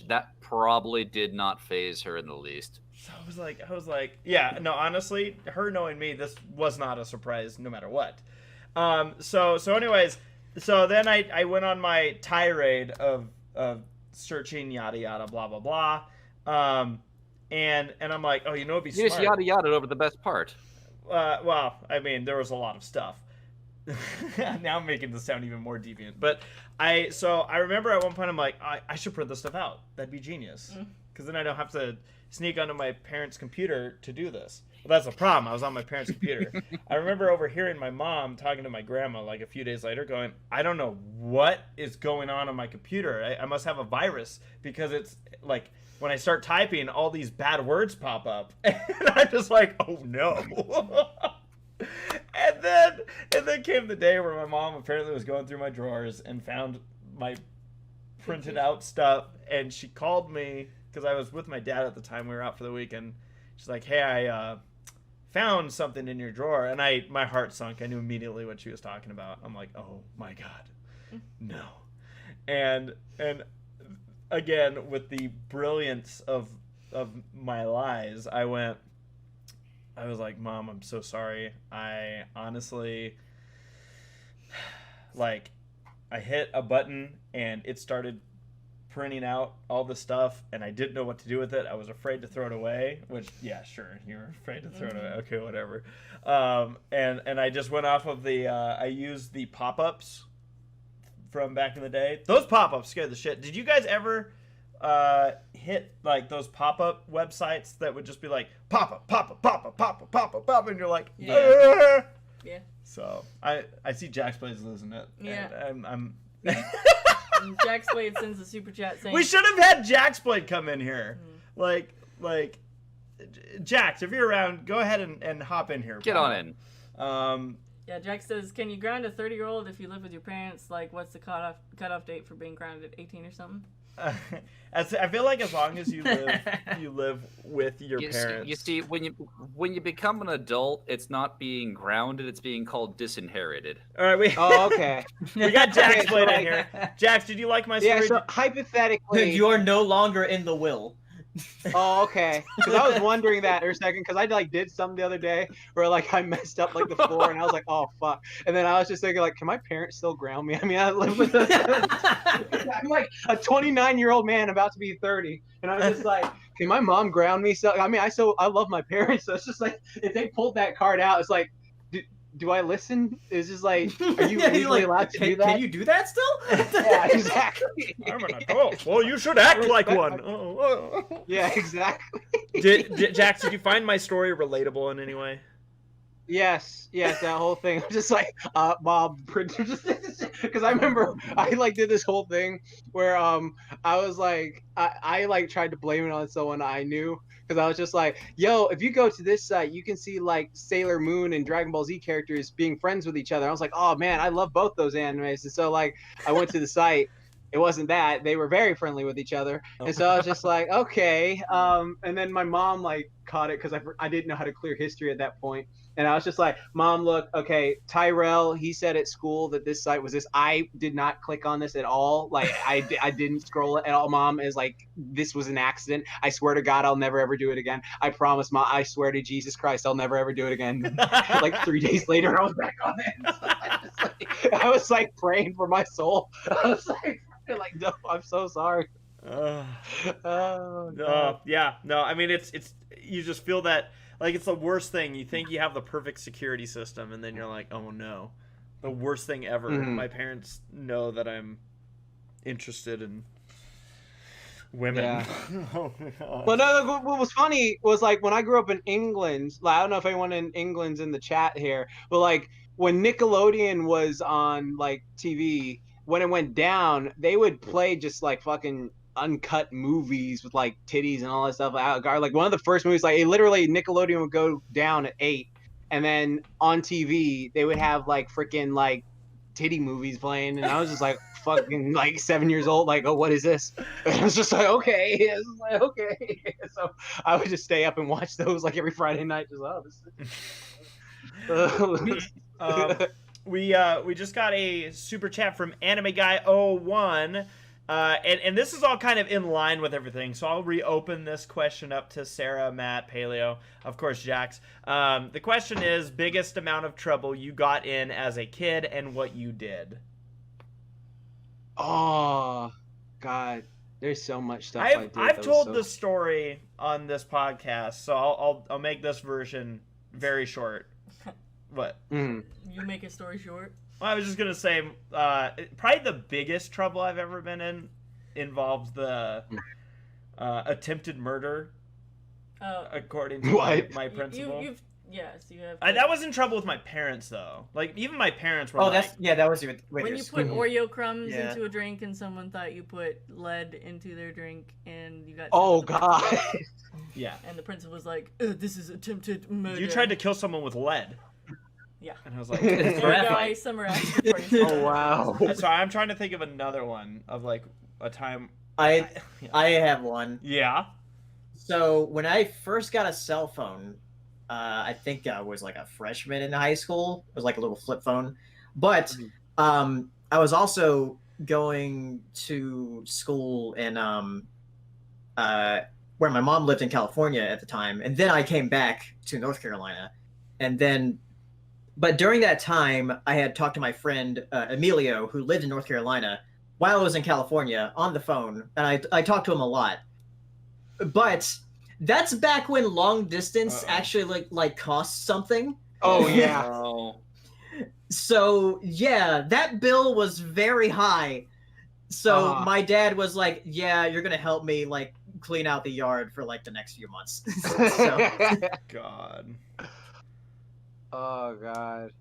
that probably did not faze her in the least. So I was like, yeah, no, honestly, her knowing me, this was not a surprise no matter what. So anyways, so then I went on my tirade of searching yada yada blah blah blah. And I'm like, oh, you know, it'd be smart. You just yada yada over the best part. Well, I mean, there was a lot of stuff. Now I'm making this sound even more deviant. But I remember at one point I'm like, I should print this stuff out. That'd be genius. Because then I don't have to sneak onto my parents' computer to do this. Well, that's the problem. I was on my parents' computer. I remember overhearing my mom talking to my grandma like a few days later going, I don't know what is going on my computer. I must have a virus, because it's like when I start typing, all these bad words pop up. And I'm just like, oh no. And then came the day where my mom apparently was going through my drawers and found my printed out stuff, and she called me because I was with my dad at the time. We were out for the weekend. She's like, hey, I found something in your drawer, and my heart sunk. I knew immediately what she was talking about. I'm like, oh my god, no. And again, with the brilliance of my lies, I was like, Mom, I'm so sorry. I honestly, like, I hit a button and it started printing out all the stuff, and I didn't know what to do with it. I was afraid to throw it away, which, yeah, sure, you're afraid to throw it away. Okay, whatever. And I just went off of I used the pop-ups from back in the day. Those pop-ups scared the shit. Did you guys ever hit like those pop-up websites that would just be like pop-up, pop-up, pop-up, pop-up, pop-up, pop-up, and you're like, yeah. Yeah. So I see Jack's Blade's losing it. Yeah. And I'm Jack's Blade sends a super chat saying, we should have had Jack's Blade come in here. Like Jax, if you're around, go ahead and hop in here. Get on in. Yeah, Jack says, can you ground a 30-year-old if you live with your parents? Like, what's the cutoff date for being grounded? 18 or something? I feel like as long as you live with your parents. You see, when you become an adult, it's not being grounded; it's being called disinherited. All right, okay. We got Jax Blade in here. Jax, did you like my story? Yeah, so hypothetically, You are no longer in the will. Oh, okay. Because I was wondering that for a second, because I like did something the other day where like I messed up like the floor, and I was like, oh fuck. And then I was just thinking like, can my parents still ground me? I mean, I live with I'm like a 29-year-old man about to be 30, and I was just like, can my mom ground me? So I mean, I love my parents, so it's just like if they pulled that card out, it's like, do I listen? It's just like, are you legally allowed to do that? Can you do that still? Yeah, exactly. I'm an adult. Well, you should act like one. Yeah, exactly. Jax, did you find my story relatable in any way? Yes, that whole thing. I'm just like, Bob, because I remember I like did this whole thing where I was like, I like tried to blame it on someone I knew, because I was just like, yo, if you go to this site, you can see like Sailor Moon and Dragon Ball Z characters being friends with each other. I was like, oh man, I love both those animes. And so like I went to the site. It wasn't that. They were very friendly with each other. And so I was just like, okay. And then my mom like caught it because I didn't know how to clear history at that point. And I was just like, Mom, look, okay, Tyrell, he said at school that this site was this. I did not click on this at all. Like, I didn't scroll it at all, Mom. Is like, this was an accident. I swear to God, I'll never ever do it again. I promise, Mom. I swear to Jesus Christ, I'll never ever do it again. Like 3 days later, I was back on it. I was like praying for my soul. I was like, no, I'm so sorry. Yeah, no, I mean, it's you just feel that like it's the worst thing. You think you have the perfect security system, and then you're like, oh no, the worst thing ever. My parents know that I'm interested in women. Yeah. Well, no, what was funny was like when I grew up in England, like I don't know if anyone in England's in the chat here, but like when Nickelodeon was on like TV, when it went down, they would play just like fucking uncut movies with like titties and all that stuff. Like one of the first movies, like it literally Nickelodeon would go down at 8, and then on TV they would have like freaking like titty movies playing, and I was just like fucking like 7 years old, like, oh, what is this? And I was just like, okay. Okay. So I would just stay up and watch those like every Friday night. Just We just got a super chat from Anime Guy 01. And this is all kind of in line with everything, so I'll reopen this question up to Sarah, Matt, Paleo, of course, Jax. The question is, biggest amount of trouble you got in as a kid and what you did. Oh, God. There's so much stuff I did. I've told this story on this podcast, so I'll make this version very short. What? You make a story short? Well, I was just gonna say, probably the biggest trouble I've ever been in involves the attempted murder. According to my principal. Yes, you have. That was in trouble with my parents, though. Like even my parents were. Oh, like, that was even. When you put Oreo crumbs into a drink, and someone thought you put lead into their drink, and you got. Oh God. Yeah. And the principal was like, "This is attempted murder." You tried to kill someone with lead. Yeah. And I was like, I summarized it for you. Oh wow. Sorry, I'm trying to think of another one of like a time. I have one. Yeah. So when I first got a cell phone, I think I was like a freshman in high school. It was like a little flip phone, but I was also going to school in where my mom lived in California at the time, and then I came back to North Carolina, and then. But during that time, I had talked to my friend Emilio, who lived in North Carolina, while I was in California on the phone, and I talked to him a lot. But that's back when long distance actually like cost something. Oh yeah. So yeah, that bill was very high. So my dad was like, "Yeah, you're gonna help me like clean out the yard for like the next few months." So, God. Oh God.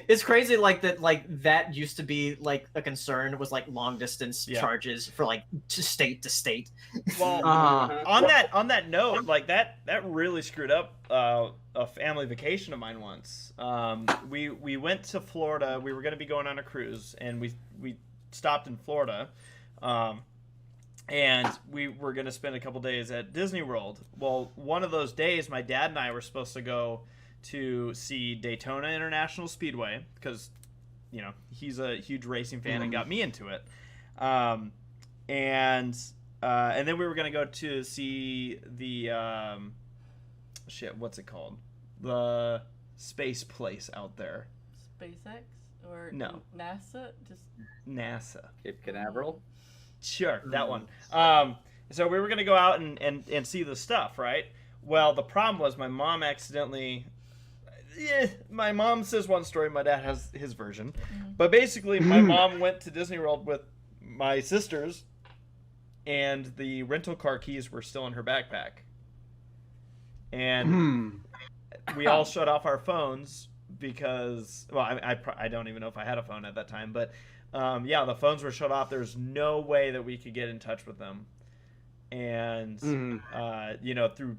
It's crazy like that used to be like a concern, was like long distance charges for like state to state. Well, on that note, like that really screwed up a family vacation of mine once. We went to Florida. We were going to be going on a cruise, and we stopped in Florida. And we were going to spend a couple days at Disney World. Well, one of those days, my dad and I were supposed to go to see Daytona International Speedway because, he's a huge racing fan and got me into it. And And then we were gonna go to see the what's it called? The space place out there. SpaceX or No. NASA? Just NASA. Cape Canaveral. Sure, that one. So we were gonna go out and see the stuff, right? Well, the problem was my mom accidentally. My mom says one story, my dad has his version. But basically, my mom went to Disney World with my sisters, and the rental car keys were still in her backpack. And we all shut off our phones because, well, I don't even know if I had a phone at that time, but yeah, the phones were shut off. There's no way that we could get in touch with them. And, you know, through,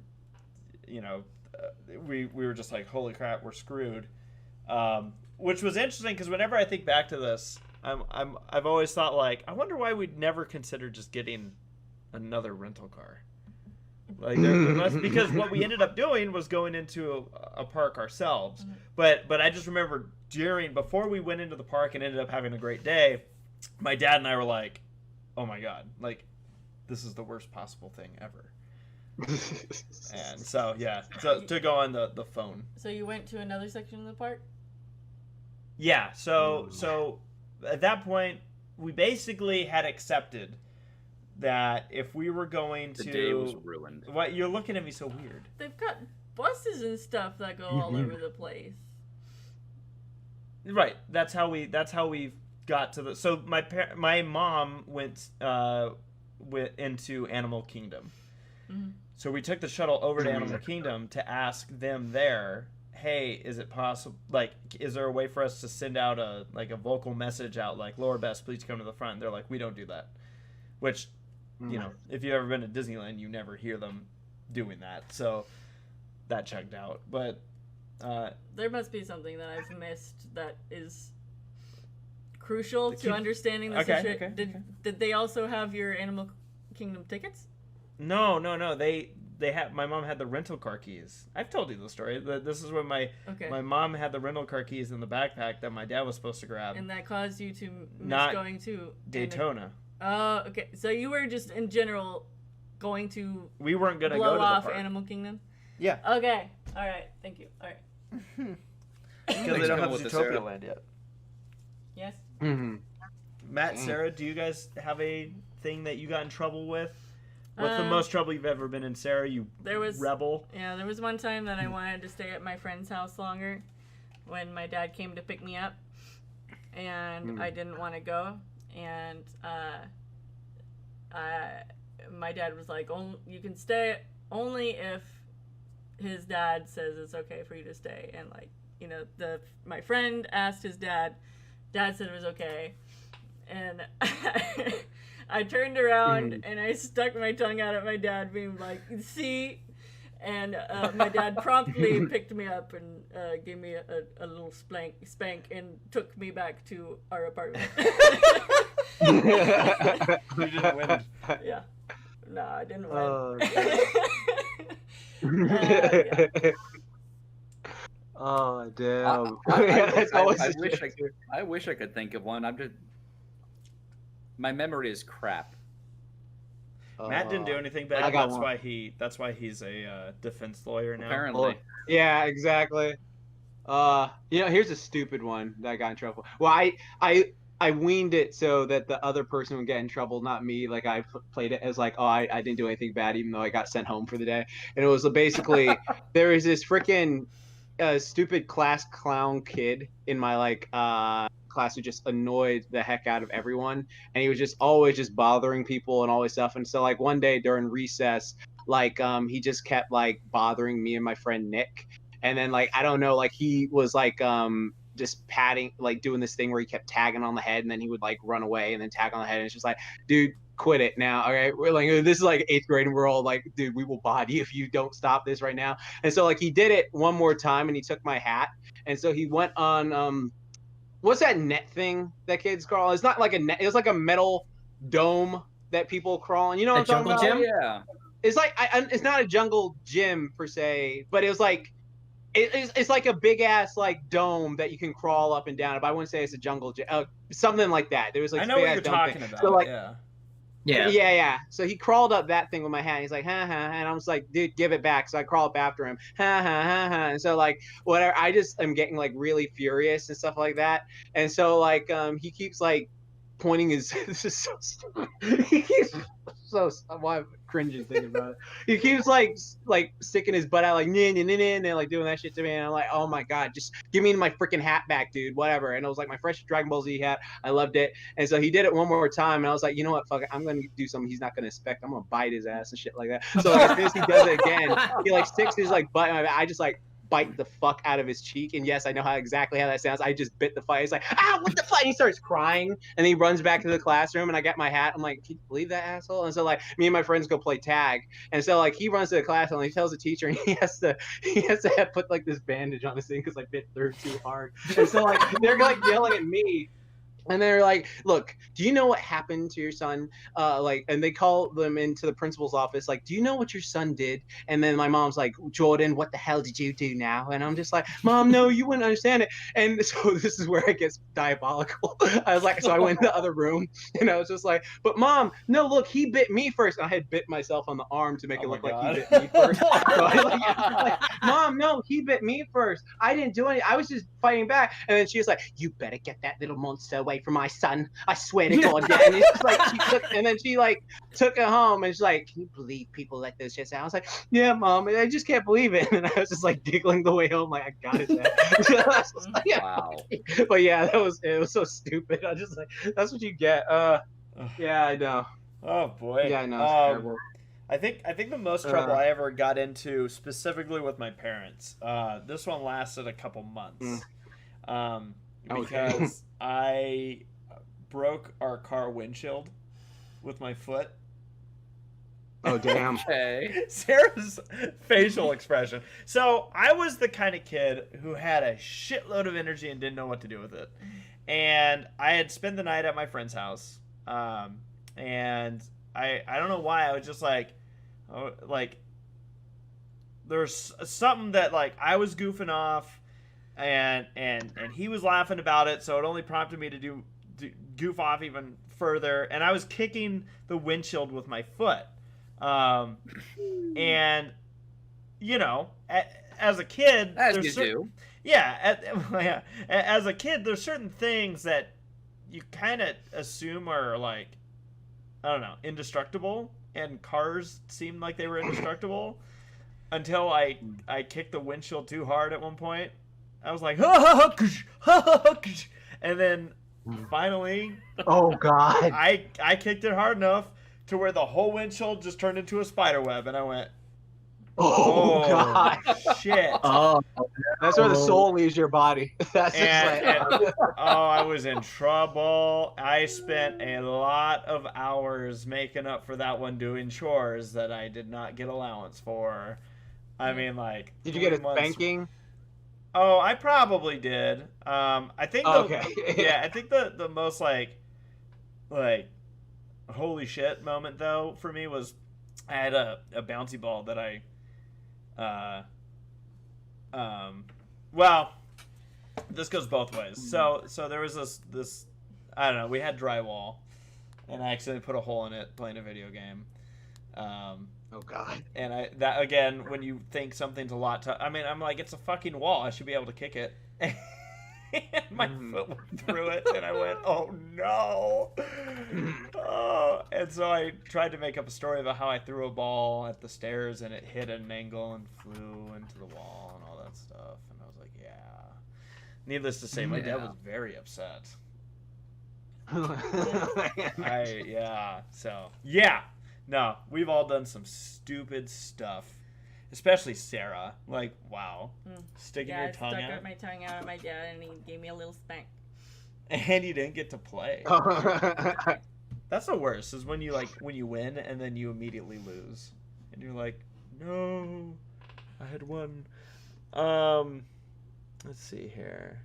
you know, we were just like, holy crap, we're screwed. Which was interesting because whenever I think back to this, I've always thought, like, I wonder why we'd never consider just getting another rental car. Like, because what we ended up doing was going into a park ourselves. But I just remember before we went into the park and ended up having a great day, my dad and I were like, oh my God, like, this is the worst possible thing ever. And so, yeah, so to go on the phone. So you went to another section of the park? Yeah, so at that point, we basically had accepted that if we were going to... The day was ruined. What? You're looking at me so weird. They've got buses and stuff that go all over the place. Right. That's how we got to the... So my mom went into Animal Kingdom. So we took the shuttle over to Animal Kingdom to ask them there, hey, is it possible, like, is there a way for us to send out a vocal message out, like, Lower Best, please come to the front? They're like, we don't do that. Which, you know, if you've ever been to Disneyland, you never hear them doing that. So that checked out. But there must be something that I've missed that is crucial to understanding the situation. Okay. Did they also have your Animal Kingdom tickets? No. They had, my mom had the rental car keys. I've told you the story. This is when my mom had the rental car keys in the backpack that my dad was supposed to grab. And that caused you to miss Not going to Daytona. Oh, okay. So you were just in general going to We weren't gonna blow go to off the park. Animal Kingdom? Yeah. Okay. All right. Thank you. All right. Because they don't have Zootopia Land yet. Yes. Matt, Sarah, do you guys have a thing that you got in trouble with? What's the most trouble you've ever been in, Sarah? Rebel? Yeah, there was one time that I wanted to stay at my friend's house longer when my dad came to pick me up, and I didn't want to go. And my dad was like, you can stay only if his dad says it's okay for you to stay. And, like, you know, my friend asked his dad said it was okay. And I turned around and I stuck my tongue out at my dad, being like, see? And my dad promptly picked me up and gave me a little spank and took me back to our apartment. You didn't win. Yeah. No, I didn't win. Oh, yeah. Oh, damn. I wish I could think of one. My memory is crap. Matt didn't do anything bad. I got That's why he's a defense lawyer now. Apparently. Yeah, exactly. Here's a stupid one that I got in trouble. Well, I weaned it so that the other person would get in trouble, not me. Like, I played it as like, oh, I didn't do anything bad, even though I got sent home for the day. And it was basically, there was this freaking stupid class clown kid in my class who just annoyed the heck out of everyone, and he was just always just bothering people and all this stuff. And so, like, one day during recess, he just kept bothering me and my friend Nick. And then, I don't know, he was just patting, doing this thing where he kept tagging on the head, and then he would run away and then tag on the head. And it's just like, dude, quit it now. All right, we're this is 8th grade, and we're all like, dude, we will body you if you don't stop this right now. And so he did it one more time, and he took my hat. And so he went on what's that net thing that kids crawl? It's not like a net. It's like a metal dome that people crawl on. You know what I'm talking about? Jungle gym? Yeah. It's it's not a jungle gym per se, but it was it's like a big ass dome that you can crawl up and down. But I wouldn't say it's a jungle gym. Something like that. There was I know what you're talking about. So yeah. Yeah. So he crawled up that thing with my hat. He's like, ha ha, and I was like, dude, give it back. So I crawl up after him, ha ha ha ha. And so like whatever, I just am getting like really furious and stuff like that. And so like he keeps like pointing his this is so stupid. He keeps why I'm cringing thinking about it. He keeps like sticking his butt out like and like doing that shit to me, and I'm like, oh my god, just give me my freaking hat back, dude, whatever. And it was like my fresh Dragon Ball Z hat. I loved it. And so he did it one more time, and I was like, you know what, fuck it, I'm gonna do something he's not gonna expect. I'm gonna bite his ass and shit like that. So like, as soon as he does it again, he like sticks his like butt in my back. I just like bite the fuck out of his cheek, and yes, I know exactly how that sounds. I just bit the fuck. He's like, ah, what the fuck? And he starts crying, and he runs back to the classroom, and I got my hat. I'm like, can you believe that asshole? And so like me and my friends go play tag, and so like he runs to the classroom, and he tells the teacher, and he has to put like this bandage on his thing because I bit through too hard. And so like they're like yelling at me. And they're like, look, do you know what happened to your son? And they call them into the principal's office. Like, do you know what your son did? And then my mom's like, Jordan, what the hell did you do now? And I'm just like, Mom, no, you wouldn't understand it. And so this is where it gets diabolical. I was like, so I went in the other room, and I was just like, but Mom, no, look, he bit me first. And I had bit myself on the arm to make it look like he bit me first. So like, Mom, no, he bit me first. I didn't do anything. I was just fighting back. And then she was like, you better get that little monster away from my son. I swear to God. And it's just like she took it home, and she's like, can you believe people let those shit out? I was like, yeah, Mom, I just can't believe it. And I was just like giggling the way home, like I got his ass. Wow. But yeah, it was so stupid. I just like, that's what you get. Yeah, I know. Oh boy. Yeah, I know. It's terrible. I think the most trouble I ever got into, specifically with my parents, this one lasted a couple months. Because I broke our car windshield with my foot. Oh, damn. Okay. Sarah's facial expression. So I was the kind of kid who had a shitload of energy and didn't know what to do with it. And I had spent the night at my friend's house. And I don't know why, I was just like there's something that like I was goofing off, and he was laughing about it, so it only prompted me to goof off even further, and I was kicking the windshield with my foot. And you know, as a kid, as you do. Yeah, as a kid, there's certain things that you kind of assume are like, I don't know, indestructible, and cars seemed like they were indestructible until I kicked the windshield too hard at one point. I was like, and then finally, oh god, I kicked it hard enough to where the whole windshield just turned into a spider web, and I went, oh god, shit. Oh, that's where the soul leaves your body. That's I was in trouble. I spent a lot of hours making up for that one, doing chores that I did not get allowance for. I mean, like, did you get a spanking? Oh, I probably did. I think I think the most like holy shit moment though for me was I had a bouncy ball that well, this goes both ways. So there was this I don't know, we had drywall, and I accidentally put a hole in it playing a video game. Oh god. And that again, when you think something's a lot I mean, I'm like, it's a fucking wall, I should be able to kick it. And my foot went through it, and I went, oh no. And so I tried to make up a story about how I threw a ball at the stairs and it hit at an angle and flew into the wall and all that stuff. And I was like, yeah. Needless to say, my dad was very upset. No, we've all done some stupid stuff. Especially Sarah. Like, wow. Sticking your tongue out. I stuck my tongue out at my dad, and he gave me a little spank. And you didn't get to play. That's the worst, is when you win and then you immediately lose. And you're like, no, I had won. Let's see here.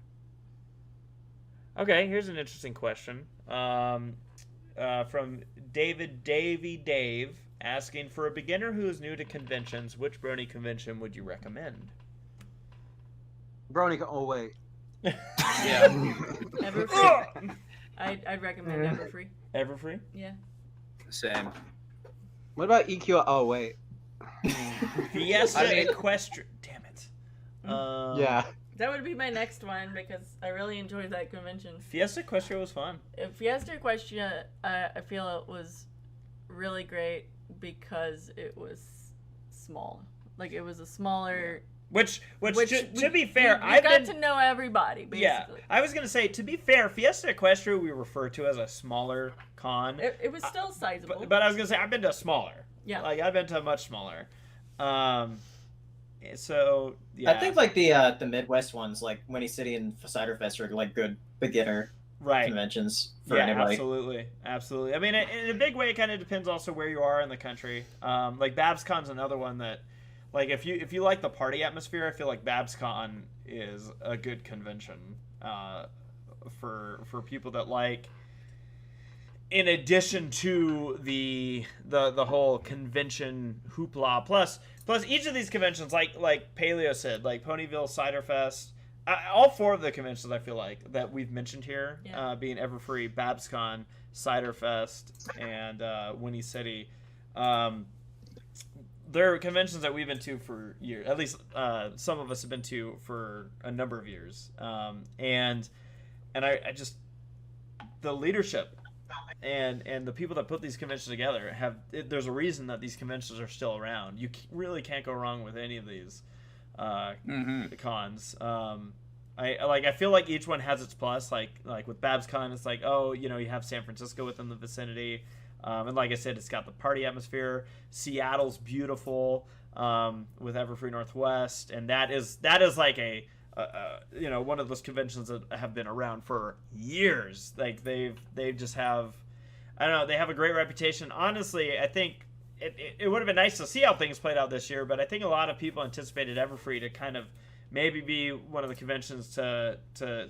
Okay, here's an interesting question. From Dave, asking, for a beginner who is new to conventions, which brony convention would you recommend? Brony, oh wait. Yeah. Everfree. I'd recommend Everfree. Everfree? Yeah. Same. What about EQ? Oh wait. Fiesta I mean- Equestrian. Damn it. Yeah. That would be my next one because I really enjoyed that convention. Fiesta Equestrian was fun. Fiesta Equestria, I feel it was really great because it was small. Like it was a smaller. Which to be fair, we I've got been to know everybody. Basically. Yeah, I was gonna say, to be fair, Fiesta Equestria we refer to as a smaller con. It was still sizable. But I was gonna say I've been to a smaller. Yeah. Like I've been to a much smaller. So yeah. I think like the Midwest ones, like Winnie City and Ciderfest, are like good beginner conventions for anybody. Absolutely. I mean, in a big way, it kind of depends also where you are in the country. Like BabsCon's another one that, like, if you like the party atmosphere, I feel like BabsCon is a good convention for people that like. In addition to the whole convention hoopla, plus each of these conventions, like Paleo said, like Ponyville, Ciderfest, all four of the conventions I feel like that we've mentioned here, being Everfree, BabsCon, Ciderfest, and Winnie City, they're conventions that we've been to for years. At least some of us have been to for a number of years, and I just the leadership. And the people that put these conventions together there's a reason that these conventions are still around. You really can't go wrong with any of these cons. I feel like each one has its plus. Like with BabsCon, it's like, oh, you have San Francisco within the vicinity, and like I said, it's got the party atmosphere. Seattle's beautiful with Everfree Northwest, and that is like a one of those conventions that have been around for years. Like they just have, I don't know, they have a great reputation. Honestly, I think it would have been nice to see how things played out this year, but I think a lot of people anticipated Everfree to kind of maybe be one of the conventions to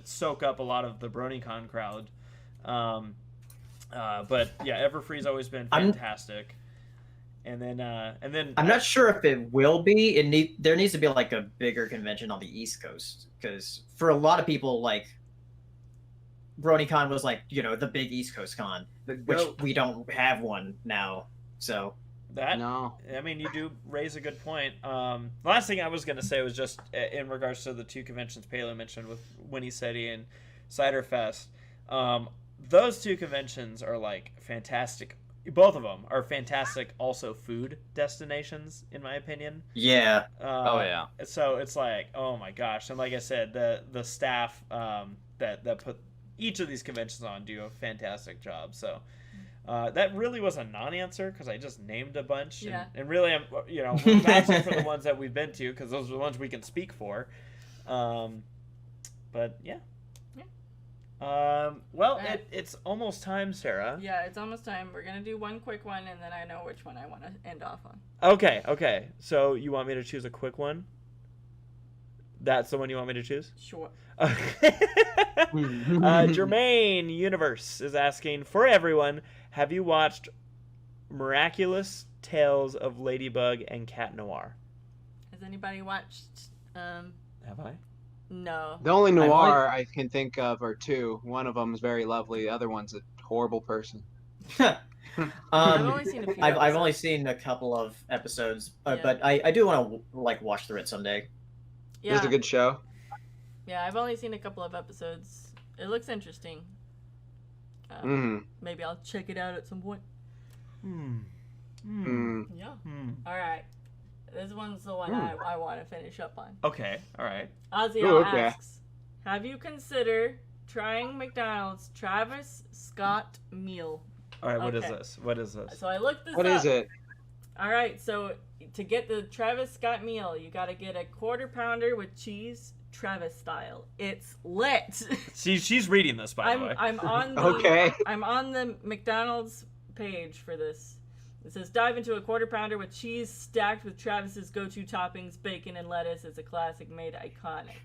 soak up a lot of the BronyCon crowd. But yeah, Everfree's always been fantastic. And then I'm not sure if it will be. There needs to be like a bigger convention on the East Coast, because for a lot of people, like BronyCon was like the big East Coast con, which we don't have one now. So I mean, you do raise a good point. Last thing I was gonna say was just in regards to the two conventions Paleo mentioned with Winnie City and Ciderfest. Those two conventions are like fantastic. Both of them are fantastic, also food destinations, in my opinion. Yeah. So it's like, oh my gosh, and like I said, the staff that put each of these conventions on do a fantastic job. So that really was a non-answer because I just named a bunch, and really I'm we're vouching for the ones that we've been to because those are the ones we can speak for. But yeah. Well, it's almost time, Sarah. Yeah, it's almost time. We're gonna do one quick one, and then I know which one I want to end off on. Okay. So you want me to choose a quick one? That's the one you want me to choose? Sure. Jermaine Universe is asking, for everyone, have you watched Miraculous Tales of Ladybug and Cat Noir? Has anybody watched? Have I? No. The only noir I can think of are two. One of them is very lovely. The other one's a horrible person. I've only seen a few. I've only seen a couple of episodes, but I do want to watch through it someday. Yeah. It's a good show. Yeah, I've only seen a couple of episodes. It looks interesting. Maybe I'll check it out at some point. Yeah. All right. This one's the one I want to finish up on. Okay, all right. Ozzy asks, have you considered trying McDonald's Travis Scott meal? All right, what is this? So I looked this up. What is it? All right, so to get the Travis Scott meal, you got to get a quarter pounder with cheese, Travis style. It's lit. She's reading this, by the way. I'm on the Okay. I'm on the McDonald's page for this. It says, dive into a quarter pounder with cheese stacked with Travis's go-to toppings, bacon and lettuce. It's a classic made iconic.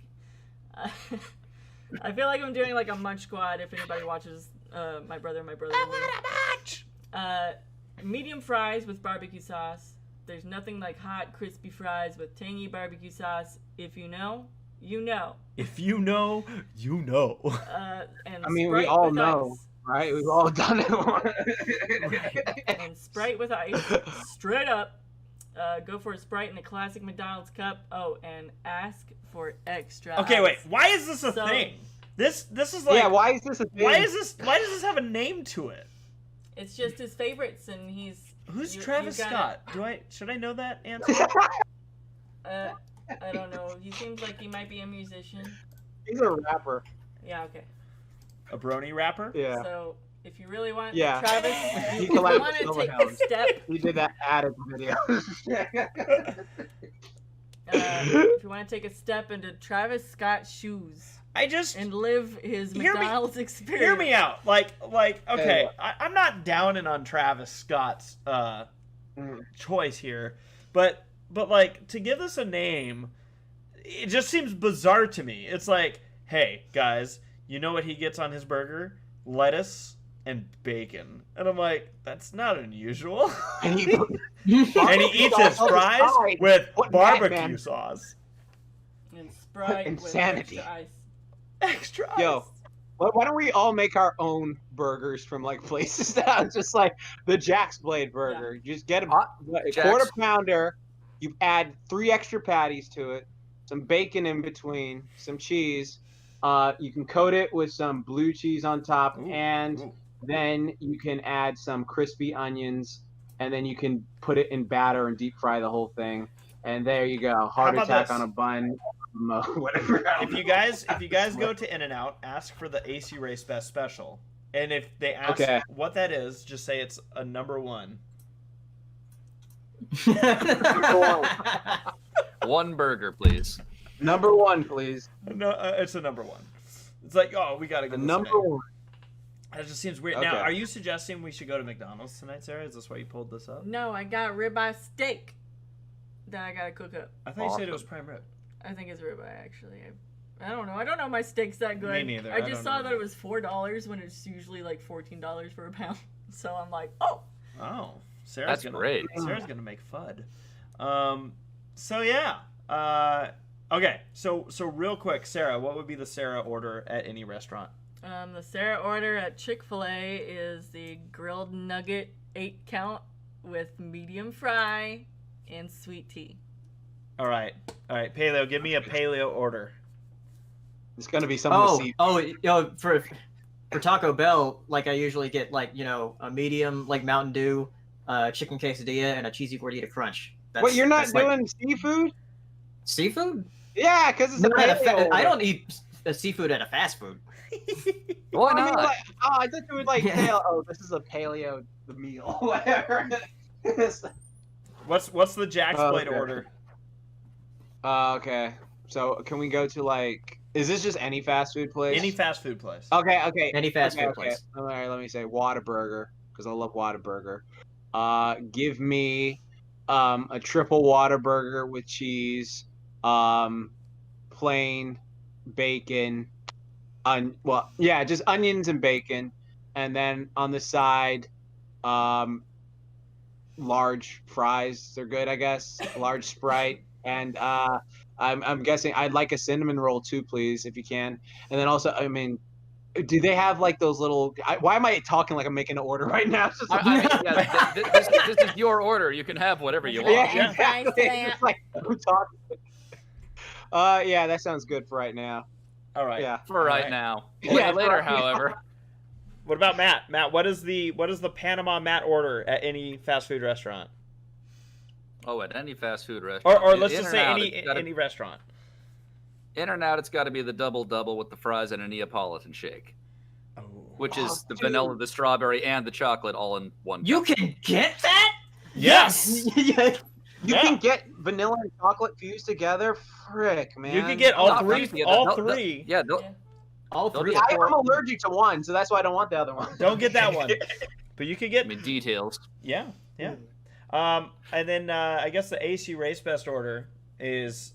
I feel like I'm doing like a munch squad if anybody watches My Brother. I want a munch! Medium fries with barbecue sauce. There's nothing like hot, crispy fries with tangy barbecue sauce. If you know, you know. If you know, you know. And I mean, Sprite we all with know. ice. right? We've all done it. And Sprite with ice, straight up. Go for a Sprite in a classic McDonald's cup. Oh, and ask for extra. Okay, wait. ice. Why is this a So- thing? This is like. Yeah, why is this a thing? Why does this have a name to it? It's just his favorites, and he's. Who's you Travis gotta- Scott? Should I know that answer? I don't know. He seems like he might be a musician. He's a rapper. Yeah. Okay. A brony rapper? Yeah. So if you really want, Yeah. Travis, He you collects want to silver take a hounds. step. He did that addict video. If you want to take a step into Travis Scott's shoes I just and live his Hear me- McDonald's experience. hear me out. Like okay, Hey. I'm not downing on Travis Scott's choice here, but like to give this a name, it just seems bizarre to me. It's like, hey guys, you know what he gets on his burger? Lettuce and bacon, and I'm like, that's not unusual. And he And he eats his fries with What barbecue madman. sauce. And Sprite Insanity. with extra ice. Extra ice. Yo, why don't we all make our own burgers from like places that just like the Jack's Blade burger? You just get a Jack's. quarter pounder. You add 3 extra patties to it, some bacon in between, some cheese. You can coat it with some blue cheese on top, Ooh, and ooh. then you can add some crispy onions, and then you can put it in batter and deep fry the whole thing. And there you go. Heart about attack this? on a bun. Whatever. If you guys go to In-N-Out, ask for the ACRacebest special, and if they ask Okay. what that is, just say it's a number 1. One burger, please. Number 1, please. No, it's a number 1. It's like, oh, we gotta go. The this number way. 1. That just seems weird. Okay. Now, are you suggesting we should go to McDonald's tonight, Sarah? Is this why you pulled this up? No, I got ribeye steak that I gotta cook up. I thought you said it was prime rib. I think it's ribeye actually. I don't know. I don't know my steak's that good. Me neither. I I just don't saw know. that it was $4 when it's usually like $14 for a pound. So I'm like, oh. Oh, Sarah's That's gonna, great. Sarah's gonna make FUD. So yeah. Okay. So real quick, Sarah, what would be the Sarah order at any restaurant? The Sarah order at Chick-fil-A is the grilled nugget 8 count with medium fry and sweet tea. All right, Paleo, give me a Paleo order. It's gonna be something to see. For Taco Bell, like I usually get like a medium like Mountain Dew, chicken quesadilla, and a cheesy gordita crunch. Wait, you're not that's like doing seafood? seafood? Yeah, because it's Not at a paleo. I don't eat seafood at a fast food. Why I mean, not? like, I thought you would like oh, this is a paleo the meal, whatever. What's the Jack's Blade Okay. order? Okay, so can we go to like? Is this just any fast food place? Any fast food place. Okay. Any fast food place. All right, let me say Whataburger because I love Whataburger. Give me a triple Whataburger with cheese, plain bacon, just onions and bacon, and then on the side, large fries. They're good, I guess. Large Sprite, and I'm guessing I'd like a cinnamon roll too, please, if you can. And then also, I mean, do they have like those little? Why am I talking like I'm making an order right now? It's just like, I mean, yeah, this is your order. You can have whatever you want. yeah, exactly. It's like, who talking? Yeah, that sounds good for right now. All right. Yeah. For right Alright. now. Yeah, Later, for right now. however. What about Matt? Matt, what is the PanamaMatt order at any fast food restaurant? Oh, at any fast food restaurant. Or let's In just and say out, any it's gotta- any restaurant. In and out, it's got to be the double with the fries and a Neapolitan shake, Oh. which is the dude. vanilla, the strawberry, and the chocolate all in one. You cup. can get that? Yes. Yeah. You Yeah. can get vanilla and chocolate fused together. Frick, man. You can get all Not three. fancy, All they'll- three. Yeah, All They'll three. just- I'm allergic to one, so that's why I don't want the other one. Don't get that one. But you could I get. mean details. Yeah. And then I guess the ACRacebest order is.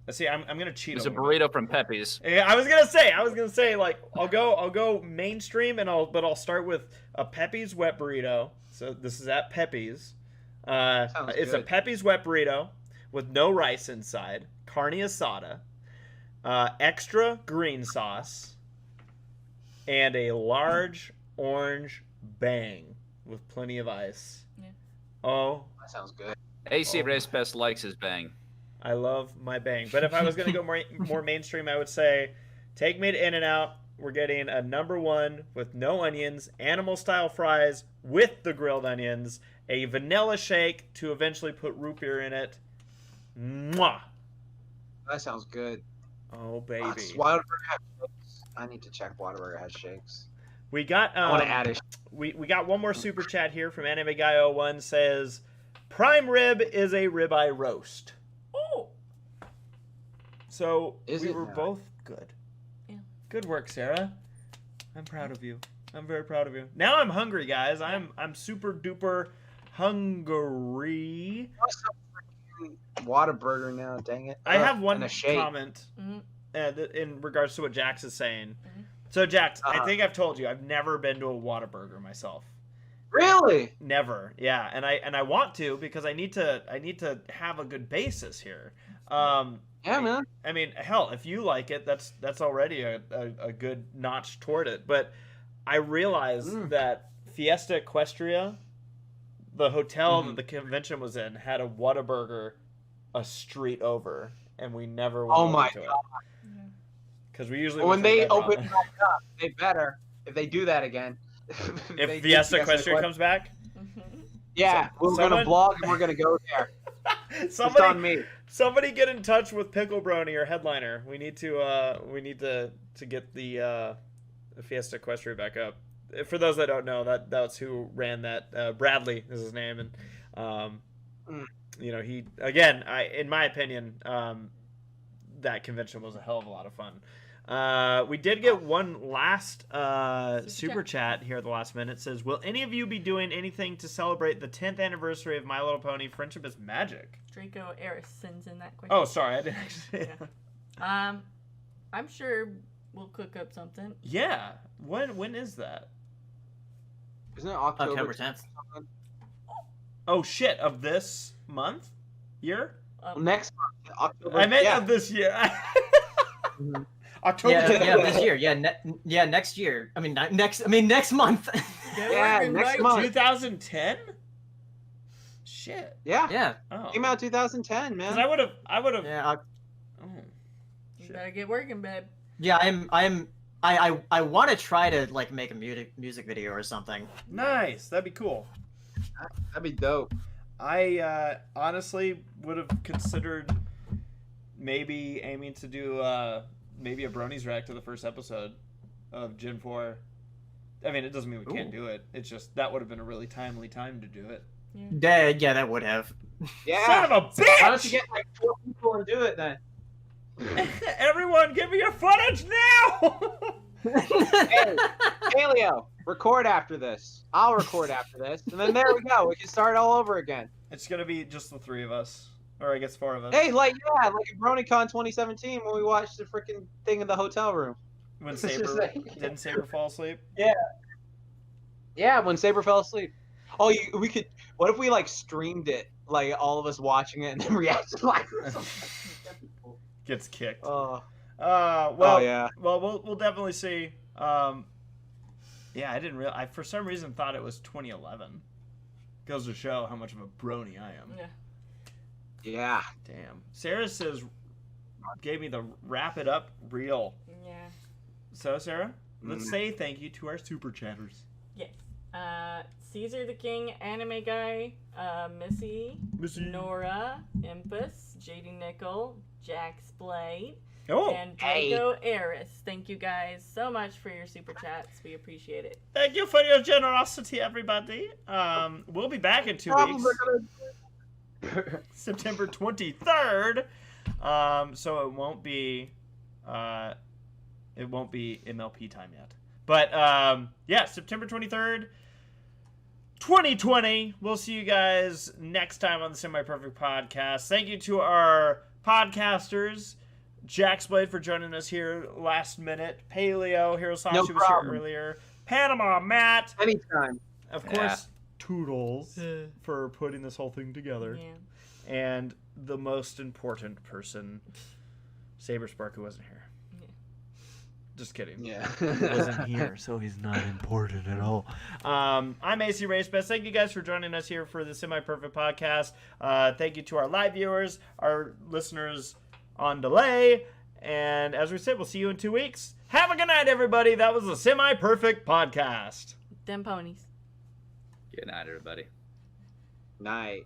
Let's see. I'm gonna cheat. It's a little bit. burrito from Pepe's. Yeah, I was gonna say like I'll go mainstream and I'll start with a Pepe's wet burrito. So this is at Pepe's. Sounds It's a good. Pepe's wet burrito with no rice inside, carne asada, extra green sauce, and a large orange bang with plenty of ice. Yeah. Oh, That sounds good. ACRacebest likes his bang. I love my bang. But if I was going to go more mainstream, I would say take me to In-N-Out. We're getting a #1 with no onions, animal-style fries with the grilled onions, a vanilla shake to eventually put root beer in it. Mwah! That sounds good. Oh, baby. Whataburger has shakes. I need to check Whataburger has shakes. We got I want to add it. we got one more super chat here from Anime Guy 01 says, prime rib is a ribeye roast. Oh. So Is we it were now? both good. Yeah. Good work, Sarah. I'm proud of you. I'm very proud of you. Now I'm hungry, guys. I'm super duper hungry. Whataburger now, dang it. I have one and a shake. comment in regards to what Jax is saying. Mhm. So Jax, I Uh-huh. think I've told you I've never been to a Whataburger myself. Really? Never. Yeah, and I want to because I need to have a good basis here. Yeah, man. I mean, hell, if you like it, that's already a good notch toward it. But I realized that Fiesta Equestria, the hotel that the convention was in, had a Whataburger a street over, and we never went Oh over my to God. it. Because we usually When went to they Red Robin. open back up, they better, if they do that again. If they do Fiesta Equestria comes back, Yeah, we're someone- going to vlog and we're going to go there. It's on somebody me. somebody get in touch with Pickle Brony or Headliner. We need to get the Fiesta Equestria back up. For those that don't know, that's who ran that. Bradley is his name, and you know, he again. In my opinion, that convention was a hell of a lot of fun. We did get one last super chat here at the last minute. It says, will any of you be doing anything to celebrate the 10th anniversary of My Little Pony Friendship is Magic? Draco Eris sends in that question. Oh, sorry, I didn't actually. I'm sure we'll cook up something. Yeah. When is that? Isn't it October October 10th. Oh shit! Of this month, year? Next month, October. I meant yeah. of this year. October. Yeah, 10th. yeah, this year. Yeah, next year. I mean, next month. Get Yeah, working, next right? month. 2010. Shit. Yeah. Yeah. Oh. Came out 2010, Because man. I would have. Yeah. Oh. You better get working, babe. Yeah. I want to try to like make a music video or something. Nice. That'd be cool. That'd be dope. I honestly would have considered maybe aiming to do maybe a Bronies react to the first episode of Gen 4. I mean, it doesn't mean we can't do it. It's just that would have been a really timely time to do it. Yeah, that would have. Yeah. Son of a bitch! Why don't you get like 4 people and do it then? Everyone, give me your footage now! Hey, Paleo, record after this. I'll record after this, and then there we go. We can start all over again. It's gonna be just the 3 of us, or I guess 4 of us. Hey, like at BronyCon 2017 when we watched the freaking thing in the hotel room. When It's just Saber like- didn't Saber fall asleep? Yeah, when Saber fell asleep. Oh, we could. What if we like streamed it, like all of us watching it and then reacted like? Gets kicked. Oh. Well, Oh, yeah. Well, we'll definitely see. Yeah, I didn't realize. I for some reason thought it was 2011. Goes to show how much of a brony I am. Yeah. Yeah. Damn. Sarah says, gave me the wrap it up reel. Yeah. So Sarah, let's say thank you to our super chatters. Yes. Caesar the King, Anime Guy, Missy, Nora, Impus, JD Nickel, Jax Blade, Oh, and Draco Eris. Thank you guys so much for your super chats. We appreciate it. thank you for your generosity, everybody. We'll be back in 2 weeks. September 23rd. So it won't be MLP time yet. But yeah, September 23rd, 2020. We'll see you guys next time on the Semi Perfect Podcast. Thank you to our podcasters, Jax Blade for joining us here last minute. Paleo, Hirosashii was here earlier. PanamaMatt. Anytime. Of course, Toodles for putting this whole thing together. Yeah. And the most important person, Saber Spark, who wasn't here. Just kidding. Yeah. He wasn't here, so he's not important at all. I'm ACRacebest. Thank you guys for joining us here for the Semi-Perfect Podcast. Thank you to our live viewers, our listeners on delay, and as we said, we'll see you in 2 weeks. Have a good night, everybody. That was the Semi-Perfect Podcast. Them ponies. Good night, everybody. Night.